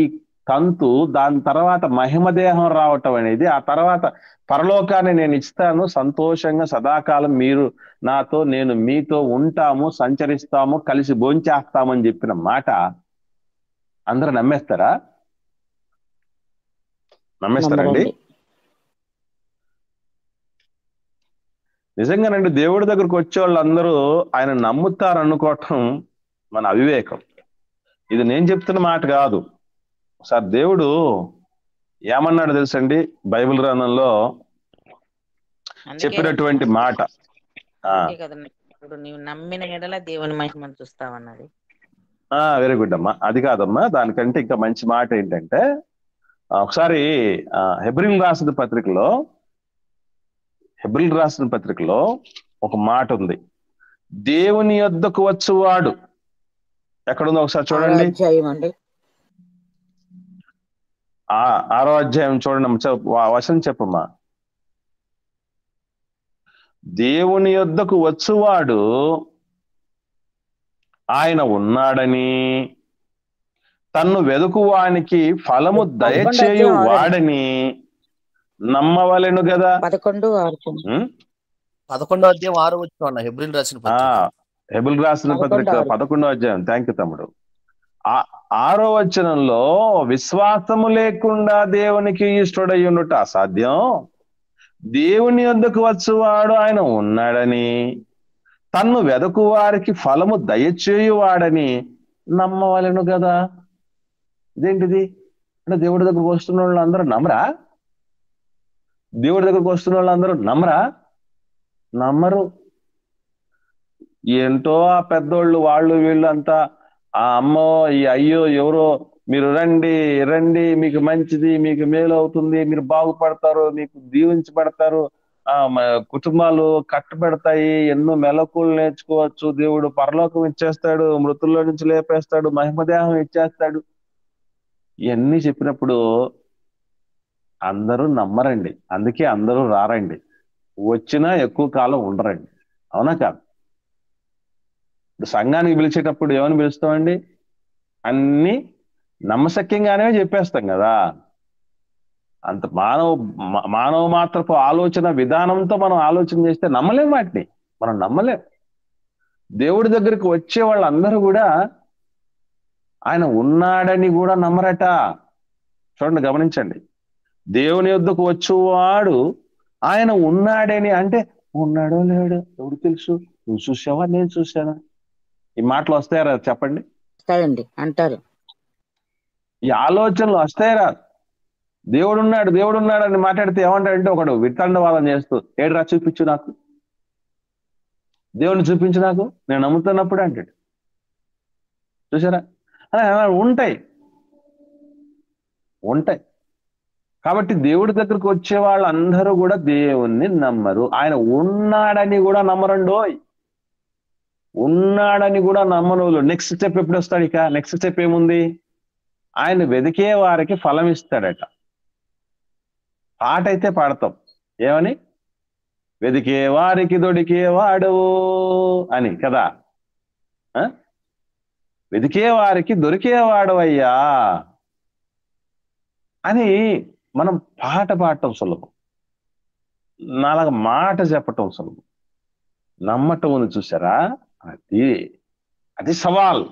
తంతు, దాని తర్వాత మహిమదేహం రావటం అనేది, ఆ తర్వాత పరలోకాన్ని నేను ఇస్తాను, సంతోషంగా సదాకాలం మీరు నాతో, నేను మీతో ఉంటాము, సంచరిస్తాము, కలిసి భోంచేస్తామని చెప్పిన మాట అందరూ నమ్మేస్తారా? నమ్మేస్తారండి? నిజంగానండి దేవుడి దగ్గరకు వచ్చే వాళ్ళందరూ ఆయన నమ్ముతారు అనుకోవటం మన అవివేకం. ఇది నేను చెప్తున్న మాట కాదు. ఒకసారి దేవుడు ఏమన్నాడు తెలుసండి బైబిల్ గ్రంథంలో అందుకే చెప్పినటువంటి మాట. అందుకే కదండి ఇప్పుడు నీవు నమ్మిన ఎడల దేవుని మహిమను చూస్తావన్నది. వెరీ గుడ్ అమ్మా. అది కాదమ్మా, దానికంటే ఇంకా మంచి మాట ఏంటంటే ఒకసారి హెబ్రీల్ రాసిన పత్రికలో ఒక మాట ఉంది. దేవుని యొద్దకు వచ్చువాడు ఎక్కడుందో ఒకసారి చూడండి. అధ్యాయం అండి 6వ అధ్యాయం చూడండి. వచనం చెప్పమ్మా. దేవుని యొద్దకు వచ్చువాడు ఆయన ఉన్నాడని, తన్ను వెదుకువానికి ఫలము దయచేయు వాడని నమ్మవలెను కదా. 11వ అధ్యాయం 6వ వచనం హెబ్రీల్ రాసిన పత్రిక 11వ అధ్యాయం. థ్యాంక్ యూ తమ్ముడు. 6వ వచనంలో విశ్వాసము లేకుండా దేవునికి ఇష్టడై ఉండుట అసాధ్యం, దేవుని యొద్దకు వచ్చువాడు ఆయన ఉన్నాడని, తన్ను వెదకు వారికి ఫలము దయచేయువాడని నమ్మవలెను కదా. ఇదేంటిది అంటే దేవుడి దగ్గరకు వస్తున్న వాళ్ళు అందరూ నమ్మరా? దేవుడి దగ్గరకు వస్తున్న వాళ్ళందరూ నమ్మరు. ఏంటో ఆ పెద్దోళ్ళు వాళ్ళు వీళ్ళు అంతా ఆ అమ్మో ఈ అయ్యో ఎవరో మీరు రండి మీకు మంచిది, మీకు మేలు అవుతుంది, మీరు బాగుపడతారు, మీకు దీవించబడతారు, కుటుంబాలు కట్టబెడతాయి, ఎన్నో మెలకులు నేర్చుకోవచ్చు, దేవుడు పరలోకం ఇచ్చేస్తాడు, మృతుల్లో నుంచి లేపేస్తాడు, మహిమదేహం ఇచ్చేస్తాడు. ఇవన్నీ చెప్పినప్పుడు అందరూ నమ్మరండి. అందుకే అందరూ రారండి. వచ్చినా ఎక్కువ కాలం ఉండరండి. అవునా కాదు? ఇప్పుడు సంఘానికి పిలిచేటప్పుడు ఏమని పిలుస్తామండి? అన్ని నమ్మశక్యంగానే చెప్పేస్తాం కదా. అంత మానవ మాత్రపు ఆలోచన విధానంతో మనం ఆలోచన చేస్తే నమ్మలేం, వాటిని మనం నమ్మలేం. దేవుడి దగ్గరికి వచ్చే వాళ్ళందరూ కూడా ఆయన ఉన్నాడని కూడా నమ్మరట. చూడండి, గమనించండి. దేవుని యొద్దకు వచ్చేవాడు ఆయన ఉన్నాడని అంటే ఉన్నాడో లేడో ఎవరు తెలుసు? నువ్వు చూసావా, నేను చూశానా? ఈ మాటలు వస్తాయరా చెప్పండి? వస్తాయండి అంటారు. ఈ ఆలోచనలు వస్తాయరా? దేవుడు ఉన్నాడు అని మాట్లాడితే ఏమంటాడంటే ఒకడు వితండవాదం చేస్తూ ఏడురా చూపించు నాకు, దేవుడిని చూపించు నాకు, నేను నమ్ముతున్నప్పుడు అంటాడు. చూసారా? అలా ఉంటాయి. కాబట్టి దేవుడి దగ్గరకు వచ్చే వాళ్ళందరూ కూడా దేవుణ్ణి నమ్మరు. ఆయన ఉన్నాడని కూడా నమ్మరండోయ్. ఉన్నాడని కూడా నమ్మను. నెక్స్ట్ స్టెప్ ఎప్పుడు వస్తాడు? ఇక నెక్స్ట్ స్టెప్ ఏముంది? ఆయన వెదికే వారికి ఫలం ఇస్తాడట. పాట అయితే పాడతాం ఏమని? వెదికే వారికి దొరికేవాడు అని కదా. వెదికే వారికి దొరికేవాడు అయ్యా అని మనం పాట పాడటం సులభం, నాలుగు మాట చెప్పటం సులభం. నమ్మటం ఉంది చూసారా, అది సవాల్.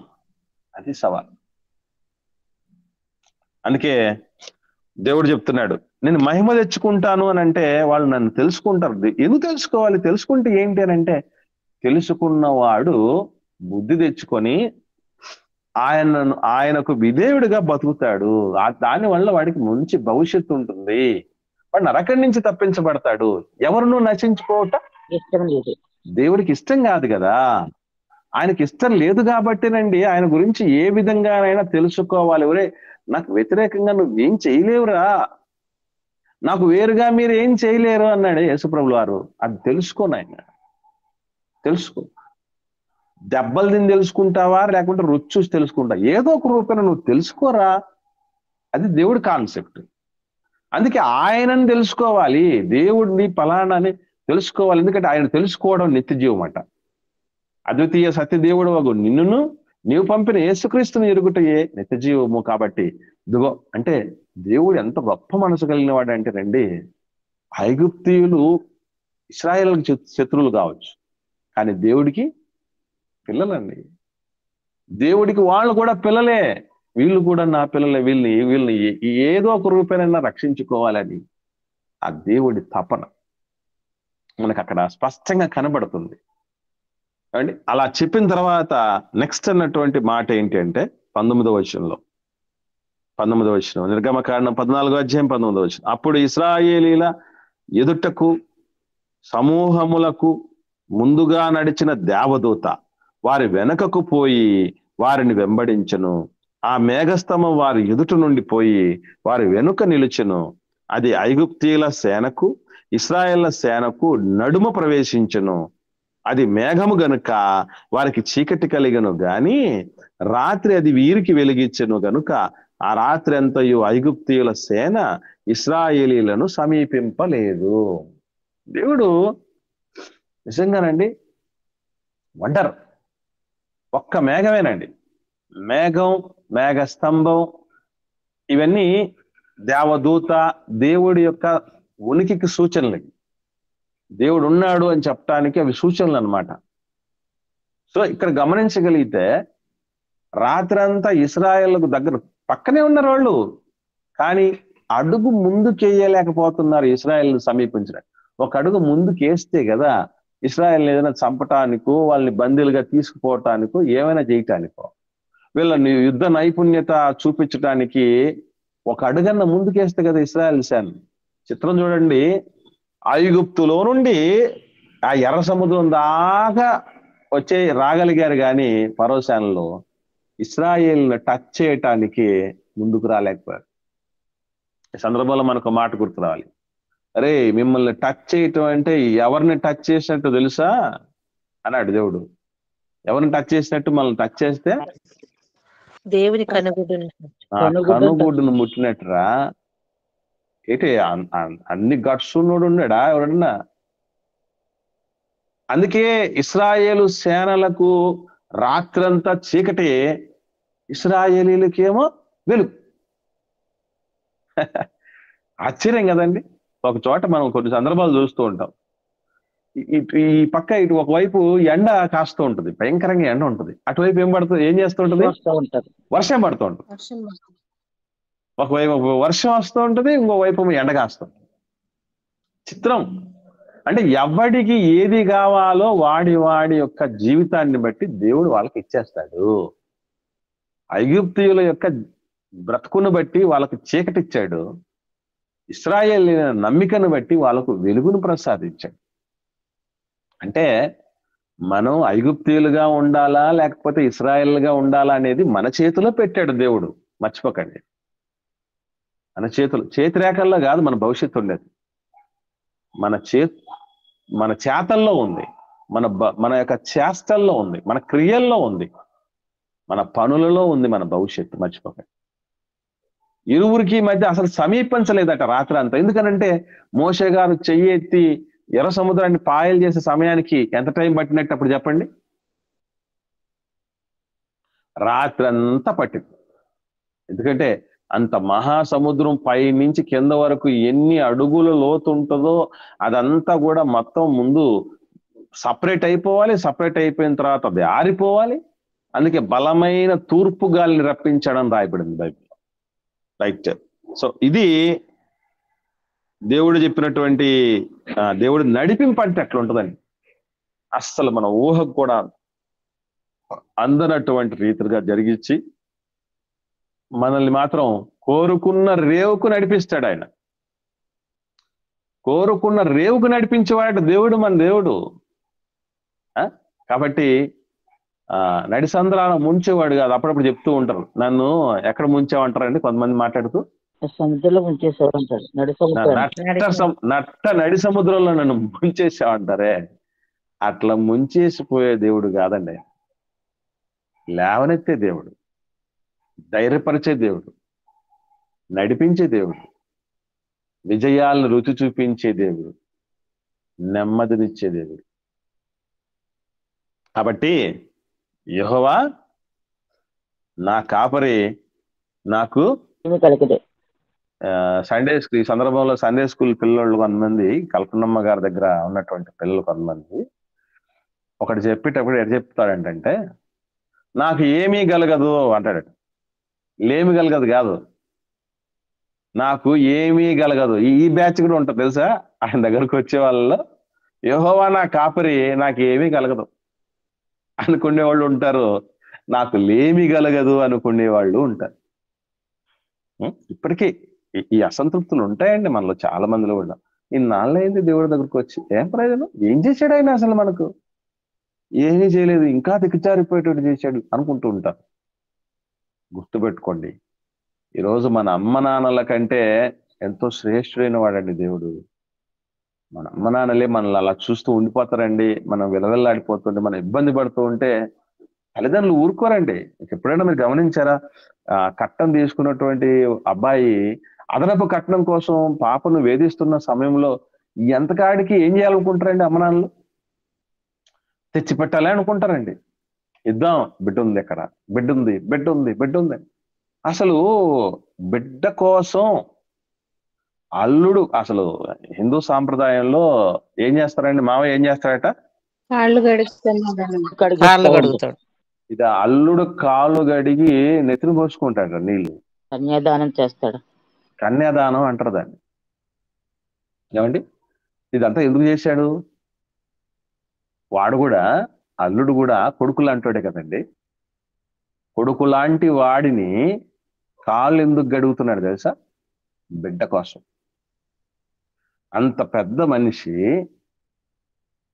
అందుకే దేవుడు చెప్తున్నాడు, నేను మహిమ తెచ్చుకుంటాను అని అంటే వాళ్ళు నన్ను తెలుసుకుంటారు. ఎందుకు తెలుసుకోవాలి? తెలుసుకుంటే ఏంటి అని అంటే, తెలుసుకున్నవాడు బుద్ధి తెచ్చుకొని ఆయనకు విధేయుడిగా బతుకుతాడు. దానివల్ల వాడికి మంచి భవిష్యత్తు ఉంటుంది. వాడు నరకం నుంచి తప్పించబడతాడు. ఎవరినూ నశించుకోవటం దేవుడికి ఇష్టం కాదు కదా. ఆయనకి ఇష్టం లేదు కాబట్టేనండి ఆయన గురించి ఏ విధంగానైనా తెలుసుకోవాలి. ఒరే, నాకు వ్యతిరేకంగా నువ్వేం చేయలేవురా, నాకు వేరుగా మీరు ఏం చేయలేరు అన్నాడు యేసుప్రభుల వారు. అది తెలుసుకోనాయన, తెలుసుకో. దెబ్బలు తిని తెలుసుకుంటావా లేకుంటే రుచి చూసి తెలుసుకుంటావా? ఏదో ఒక రూపాయన నువ్వు తెలుసుకోరా. అది దేవుడి కాన్సెప్ట్. అందుకే ఆయనని తెలుసుకోవాలి, దేవుడిని ఫలానాని తెలుసుకోవాలి. ఎందుకంటే ఆయన తెలుసుకోవడం నిత్య జీవం అట. అద్వితీయ సత్యదేవుడు వగు నిన్నును నీవు పంపిన యేసుక్రీస్తుని ఎరుగుటయే నిత్య జీవము. కాబట్టి ఇదిగో అంటే దేవుడు ఎంత గొప్ప మనసు కలిగిన వాడు అంటే రండి, ఐగుప్తీయులు ఇశ్రాయేలుకి శత్రువులు కావచ్చు, కానీ దేవుడికి పిల్లలండి. దేవుడికి వాళ్ళు కూడా పిల్లలే, వీళ్ళు కూడా నా పిల్లలే. వీళ్ళని ఏదో ఒక రూపాయనైనా రక్షించుకోవాలని ఆ దేవుడి తపన. మనకు అక్కడ స్పష్టంగా కనబడుతుంది. అండి అలా చెప్పిన తర్వాత నెక్స్ట్ అన్నటువంటి మాట ఏంటి అంటే 19వ వచనంలో, 19వ వచనం, నిర్గమకాండం 14వ అధ్యాయం 19వ వచనం. అప్పుడు ఇశ్రాయేలీల ఎదుటకు సమూహములకు ముందుగా నడిచిన దేవదూత వారి వెనకకు పోయి వారిని వెంబడించెను. ఆ మేఘస్తంభం వారి ఎదుట నుండి పోయి వారి వెనుక నిలుచెను. అది ఐగుప్తీయుల సేనకు ఇశ్రాయేళ్ల సేనకు నడుమ ప్రవేశించెను. అది మేఘము గనుక వారికి చీకటి కలిగను గాని రాత్రి అది వీరికి వెలిగించెను గనుక ఆ రాత్రి అంతయు ఐగుప్తీయుల సేన ఇశ్రాయేలీలను సమీపింపలేదు. దేవుడు నిజంగానండి వండర్. ఒక్క మేఘమేనండి, మేఘం, మేఘ స్తంభం, ఇవన్నీ దేవదూత, దేవుడి యొక్క ఉనికికి సూచనలు. దేవుడు ఉన్నాడు అని చెప్పడానికి అవి సూచనలు అన్నమాట. సో ఇక్కడ గమనించగలిగితే రాత్రంతా ఇశ్రాయేలుకు దగ్గర పక్కనే ఉన్నారు వాళ్ళు, కానీ అడుగు ముందుకేయలేకపోతున్నారు ఇశ్రాయేల్ సమీపించడానికి. ఒక అడుగు ముందుకేస్తే కదా ఇశ్రాయేల్ ఏదైనా చంపటానికో వాళ్ళని బందీలుగా తీసుకుపోవటానికో ఏమైనా చేయటానికో వీళ్ళ యుద్ధ నైపుణ్యత చూపించడానికి ఒక అడుగన్న ముందుకేస్తే కదా ఇశ్రాయేల్ సేన. చిత్రం చూడండి, ఐగుప్తులో నుండి ఆ ఎర్ర సముద్రం దాకా రాగలిగారు కానీ ఫరో సేనలో ఇశ్రాయేల్ని టచ్ చేయటానికి ముందుకు రాలేకపోయారు. ఈ సందర్భంలో మనకు మాట గుర్తు రావాలి. అరే మిమ్మల్ని టచ్ చేయటం అంటే ఎవరిని టచ్ చేసినట్టు తెలుసా అన్నాడు దేవుడు. ఎవరిని టచ్ చేసినట్టు? మనల్ని టచ్ చేస్తే దేవుని కనుగుడ్డును ముట్టినట్టురా. ఏంటి అన్ని గట్స్ ఉన్నోడు ఉన్నాడా ఎవరన్నా? అందుకే ఇశ్రాయేలు సేనలకు రాత్రంతా చీకటి, ఇశ్రాయేలీలకేమో వెలుగు. ఆశ్చర్యం కదండి. ఒక చోట మనం కొన్ని సందర్భాలు చూస్తూ ఉంటాం. ఈ పక్క ఇటు ఒకవైపు ఎండ కాస్తూ ఉంటుంది, భయంకరంగా ఎండ ఉంటుంది. అటువైపు ఏం చేస్తూ ఉంటుంది? వర్షం పడుతూ ఉంటుంది. ఒకవైపు వర్షం వస్తూ ఉంటుంది, ఇంకోవైపు ఎండ కాస్తుంది. చిత్రం. అంటే ఎవడికి ఏది కావాలో వాడి యొక్క జీవితాన్ని బట్టి దేవుడు వాళ్ళకి ఇచ్చేస్తాడు. ఐగుప్తీయుల యొక్క బ్రతుకును బట్టి వాళ్ళకి చీకటి ఇచ్చాడు, ఇశ్రాయేల్ నమ్మికను బట్టి వాళ్ళకు వెలుగును ప్రసాదించాడు. అంటే మనం ఐగుప్తీయులుగా ఉండాలా లేకపోతే ఇశ్రాయేల్గా ఉండాలా అనేది మన చేతిలో పెట్టాడు దేవుడు, మర్చిపోకండి. మన చేతి రేఖల్లో కాదు మన భవిష్యత్తు ఉండేది, మన చేతల్లో ఉంది, మన యొక్క చేష్టల్లో ఉంది, మన క్రియల్లో ఉంది, మన పనులలో ఉంది మన భవిష్యత్తు. మర్చిపోకండి. ఇరువురికి మధ్య అసలు సమీపించలేదట రాత్రి అంతా. ఎందుకనంటే మోషే గారు చెయ్యి ఎత్తి ఎర్ర సముద్రాన్ని పాయలు చేసే సమయానికి ఎంత టైం పట్టినట్టు అప్పుడు చెప్పండి? రాత్రి అంతా పట్టింది. ఎందుకంటే అంత మహాసముద్రం పై నుంచి కింద వరకు ఎన్ని అడుగుల లోతు ఉంటుందో అదంతా కూడా మొత్తం ముందు సపరేట్ అయిపోవాలి. సపరేట్ అయిపోయిన తర్వాత అది ఆరిపోవాలి. అందుకే బలమైన తూర్పు గాలిని రప్పించడం రాయబడింది బైబిల్లో. రైట్. సో ఇది దేవుడు చెప్పినటువంటి దేవుడు నడిపింపు అంటే అట్లా ఉంటుందని అస్సలు మన ఊహకు కూడా అందనటువంటి రీతిగా జరిగించి మనల్ని మాత్రం కోరుకున్న రేవుకు నడిపిస్తాడు ఆయన. కోరుకున్న రేవుకు నడిపించేవాడు దేవుడు, మన దేవుడు. కాబట్టి నడిసంద్రాలను ముంచేవాడు కాదు. అప్పుడప్పుడు చెప్తూ ఉంటారు, నన్ను ఎక్కడ ముంచావంటారండి కొంతమంది మాట్లాడుతూ, సముద్రంలో ముంచేసావంటారు. నట్ట నడి సముద్రంలో నన్ను ముంచేసావంటారే. అట్లా ముంచేసిపోయే దేవుడు కాదండి, లేవనెత్తే దేవుడు, ధైర్యపరిచే దేవుడు, నడిపించే దేవుడు, విజయాలను రుచి చూపించే దేవుడు, నెమ్మదినిచ్చే దేవుడు. కాబట్టి యెహోవా నా కాపరి, నాకు ఈ సందర్భంలో సండే స్కూల్ పిల్లలు కొంతమంది, కల్పనమ్మ గారి దగ్గర ఉన్నటువంటి పిల్లలు కొంతమంది ఒకటి చెప్పేటప్పుడు ఎటు చెప్తాడంటే, నాకు ఏమీ కలగదు అంటాడట. లేమి కలగదు కాదు, నాకు ఏమీ కలగదు. ఈ బ్యాచ్ కూడా ఉంటుంది తెలుసా, ఆయన దగ్గరకు వచ్చే వాళ్ళలో యెహోవా నా కాపరి, నాకేమీ కలగదు అనుకునే వాళ్ళు ఉంటారు, నాకు లేమి కలగదు అనుకునే వాళ్ళు ఉంటారు. ఇప్పటికీ ఈ అసంతృప్తులు ఉంటాయండి మనలో చాలా మందిలో కూడా. ఇన్నాళ్ళైంది దేవుడి దగ్గరకు వచ్చి, ఏం ప్రయోజనం, ఏం చేశాడు ఆయన అసలు మనకు, ఏమీ చేయలేదు, ఇంకా దిగజారిపోయేటట్టు చేశాడు అనుకుంటూ ఉంటారు. గుర్తుపెట్టుకోండి, ఈరోజు మన అమ్మ నాన్నల కంటే ఎంతో శ్రేష్ఠుడైన వాడండి దేవుడు. మన అమ్మ నాన్నలే మనల్ని అలా చూస్తూ ఉండిపోతారండి. మనం విలవిల్లాడిపోతుంటే, మనం ఇబ్బంది పడుతూ ఉంటే తల్లిదండ్రులు ఊరుకోరండి. ఎప్పుడైనా మీరు గమనించారా, కట్నం తీసుకున్నటువంటి అబ్బాయి అదనపు కట్నం కోసం పాపను వేధిస్తున్న సమయంలో ఎంతకాడికి ఏం చేయాలనుకుంటారండి అమ్మ నాన్నలు? తెచ్చి పెట్టాలి అనుకుంటారండి. ఇద్దాం, బిడ్డ ఉంది, ఎక్కడ బిడ్డ ఉంది, బిడ్డ ఉంది, బిడ్డ ఉంది. అసలు బిడ్డ కోసం అల్లుడు, అసలు హిందూ సాంప్రదాయంలో ఏం చేస్తారండి, మావయ్య ఏం చేస్తాడట, కాళ్ళు గడుగుతున్నాడు. కాళ్ళు కడుగుతాడు. ఇది అల్లుడు కాళ్ళు గడిగి నెత్తిని పోసుకుంటాడు నీళ్ళు, కన్యాదానం చేస్తాడు. కన్యాదానం అంటారు దాన్ని. ఏమండి, ఇదంతా ఎందుకు చేశాడు? వాడు కూడా, అల్లుడు కూడా కొడుకు లాంటివాడే కదండి. కొడుకు లాంటి వాడిని కాళ్ళు ఎందుకు గడుగుతున్నాడు తెలుసా? బిడ్డ కోసం. అంత పెద్ద మనిషి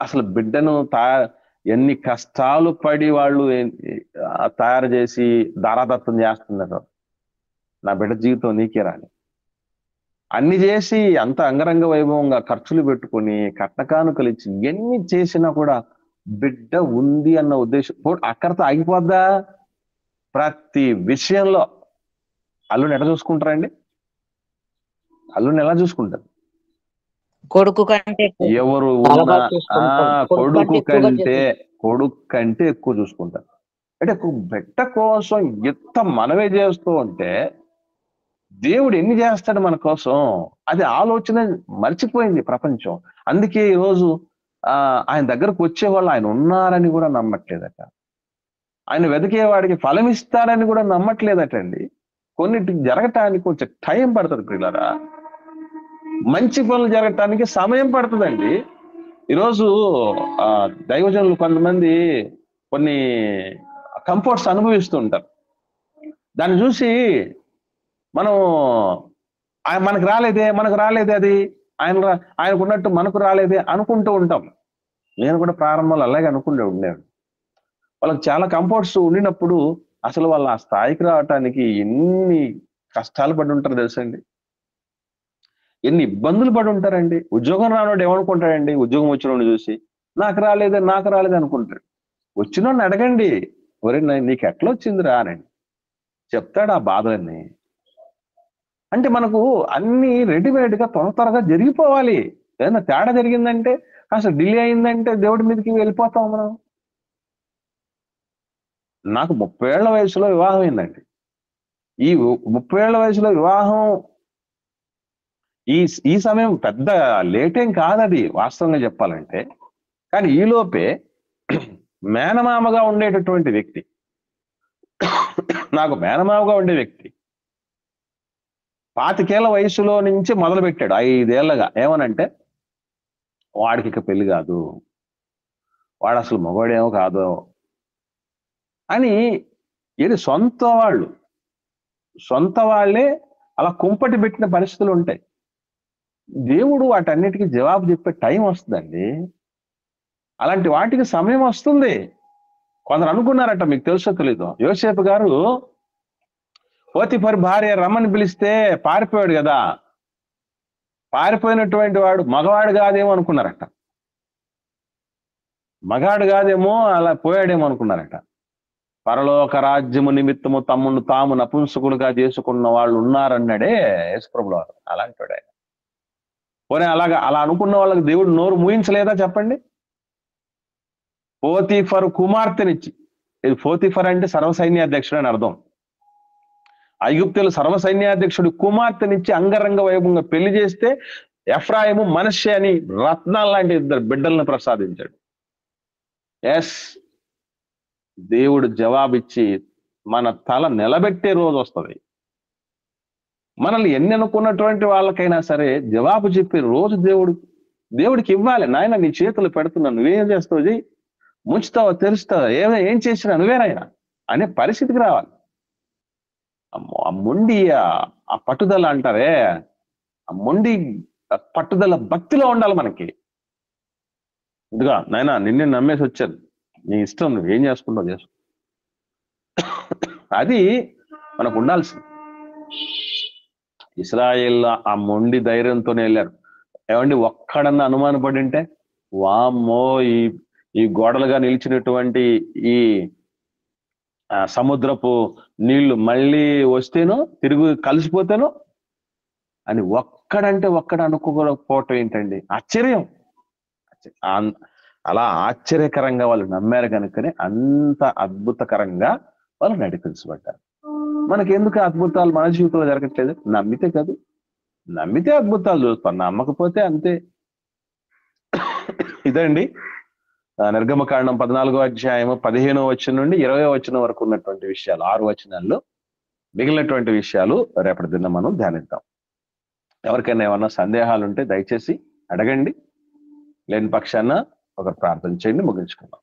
అసలు బిడ్డను ఎన్ని కష్టాలు పడి వాళ్ళు తయారు చేసి దారాదత్తం చేస్తున్నారు, నా బిడ్డ జీవితం నీకే రాని అన్ని చేసి అంత అంగరంగ వైభవంగా ఖర్చులు పెట్టుకొని కట్నకానుకలు ఇచ్చి ఎన్ని చేసినా కూడా బిడ్డ ఉంది అన్న ఉద్దేశం అక్కడితో ఆగిపోద్దా? ప్రతి విషయంలో అల్లుని ఎట్లా చూసుకుంటారండి? అల్లుని ఎలా చూసుకుంటారు? కొడుకు కంటే ఎవరు కొడుకు కంటే ఎక్కువ చూసుకుంటారు. అంటే బిడ్డ కోసం ఎంత మనమే చేస్తూ ఉంటే దేవుడు ఎన్ని చేస్తాడు మన కోసం, అది ఆలోచన మర్చిపోయింది ప్రపంచం. అందుకే ఈరోజు ఆయన దగ్గరకు వచ్చేవాళ్ళు ఆయన ఉన్నారని కూడా నమ్మట్లేదట, ఆయన వెతికేవాడికి ఫలం ఇస్తాడని కూడా నమ్మట్లేదటండి. కొన్నిటికి జరగటానికి కొంచెం టైం పడుతుంది పిల్లరా, మంచి పనులు జరగటానికి సమయం పడుతుందండి. ఈరోజు దైవజనులు కొంతమంది కొన్ని కంఫర్ట్స్ అనుభవిస్తూ ఉంటారు. దాన్ని చూసి మనం మనకు రాలేదే అది, ఆయనకు ఉన్నట్టు మనకు రాలేదే అనుకుంటూ ఉంటాం. నేను కూడా ప్రారంభంలో అలాగే ఉండేవాడు. వాళ్ళకి చాలా కంఫర్ట్స్ ఉండినప్పుడు అసలు వాళ్ళు ఆ స్థాయికి రావటానికి ఎన్ని కష్టాలు పడి ఉంటారు తెలుసండి, ఎన్ని ఇబ్బందులు పడి ఉంటారండి. ఉద్యోగం రానోడు ఏమనుకుంటాడండి, ఉద్యోగం వచ్చినోడు చూసి నాకు రాలేదే అనుకుంటాడు. వచ్చినోడిని అడగండి, ఒరే నీకు ఎట్లా వచ్చిందిరా అని చెప్తాడు ఆ బాధలన్నీ. అంటే మనకు అన్ని రెడీమేడ్గా త్వరగా జరిగిపోవాలి. ఏదైనా తేడా జరిగిందంటే, అసలు డిలే అయిందంటే దేవుడి మీదకి వెళ్ళిపోతాం మనం. నాకు 30 ఏళ్ల వయసులో వివాహం అయిందండి. ఈ 30 ఏళ్ల వయసులో వివాహం ఈ సమయం పెద్ద లేటేం కాదది వాస్తవంగా చెప్పాలంటే. కానీ ఈలోపే మేనమామగా ఉండేటటువంటి వ్యక్తి, నాకు మేనమామగా ఉండే వ్యక్తి 25 ఏళ్ల వయసులో నుంచి మొదలు పెట్టాడు 5 ఏళ్లగా. ఏమనంటే వాడికి ఇక పెళ్లి కాదు, వాడు అసలు మగవాడేమో కాదు అని. ఇది సొంత వాళ్ళే అలా కుంపటి పెట్టిన పరిస్థితులు ఉంటాయి. దేవుడు వాటన్నిటికీ జవాబు చెప్పే టైం వస్తుందండి. అలాంటి వాటికి సమయం వస్తుంది. కొందరు అనుకున్నారట, మీకు తెలుసో తెలీదు, యోసేపు గారు పోతిఫర్ భార్య రమ్మని పిలిస్తే పారిపోయాడు కదా, పారిపోయినటువంటి వాడు మగవాడు కాదేమో అనుకున్నారట, మగాడు కాదేమో అలా పోయాడేమో అనుకున్నారట. పరలోక రాజ్యము నిమిత్తము తమ్మును తాము నపుంసకులుగా చేసుకున్న వాళ్ళు ఉన్నారన్నాడే యేసుప్రభుల వారు. అలాంటి వాడు ఆయన. పోనీ అలా అనుకున్న వాళ్ళకి దేవుడు నోరు మూయించలేదా చెప్పండి? పోతిఫర్ కుమార్తెనిచ్చి, ఇది పోతిఫర్ అంటే సర్వసైన్యాధ్యక్షుడు అని అర్థం. ఐగుప్తులు సర్వసైన్యాధ్యక్షుడు కుమార్తెనిచ్చి అంగరంగ వైభవంగా పెళ్లి చేస్తే ఎఫ్రాయిము మనష్షే అని రత్నాలు లాంటి 2 బిడ్డలను ప్రసాదించాడు. ఎస్, దేవుడు జవాబిచ్చి మన తల నిలబెట్టే రోజు వస్తుంది. మనల్ని ఎన్ని అనుకున్నటువంటి వాళ్ళకైనా సరే జవాబు చెప్పే రోజు దేవుడు దేవుడికి ఇవ్వాలి. నాయన నీ చేతులు పెడుతున్నాను, నువ్వేం చేస్తావు చెయ్యి, ముంచుతావా తెరుస్తావా, ఏం చేసినా నువ్వేనాయన అనే పరిస్థితికి రావాలి. ఆ మొండి ఆ పట్టుదల అంటారే, ఆ మొండి పట్టుదల భక్తిలో ఉండాలి మనకి. ఇదిగా నాయన నిన్నే నమ్మేసి వచ్చాను, నీ ఇష్టం, నువ్వు ఏం చేసుకుంటావు చేసుకో, అది మనకు ఉండాల్సింది. ఇశ్రాయేల్ ఆ మొండి ధైర్యంతోనే వెళ్ళారు. ఏమండి, ఒక్కడన్నా అనుమానపడి ఉంటే వామ్మో ఈ గోడలుగా నిలిచినటువంటి ఈ సముద్రపు నీళ్లు మళ్ళీ వస్తేనో తిరుగు కలిసిపోతేనో అని ఒక్కడు అనుకోకపోవటం ఏంటండి, ఆశ్చర్యం. అలా ఆశ్చర్యకరంగా వాళ్ళు నమ్మారు కనుకనే అంత అద్భుతకరంగా వాళ్ళు నడిపించబడ్డారు. మనకి ఎందుకు అద్భుతాలు మన జీవితంలో జరగట్లేదు? నమ్మితే కాదు, నమ్మితే అద్భుతాలు చూస్తాం, నమ్మకపోతే అంతే. ఇదండి నిర్గమకాండం 14వ అధ్యాయము 15వ వచనం నుండి 20వ వచనం వరకు ఉన్నటువంటి విషయాలు, 6 వచనాల్లో. మిగిలినటువంటి విషయాలు రేపటి దినం మనం ధ్యానిద్దాం. ఎవరికైనా ఏమన్నా సందేహాలు ఉంటే దయచేసి అడగండి, లేని పక్షాన ఒక ప్రార్థన చేయండి, ముగించుకుందాం.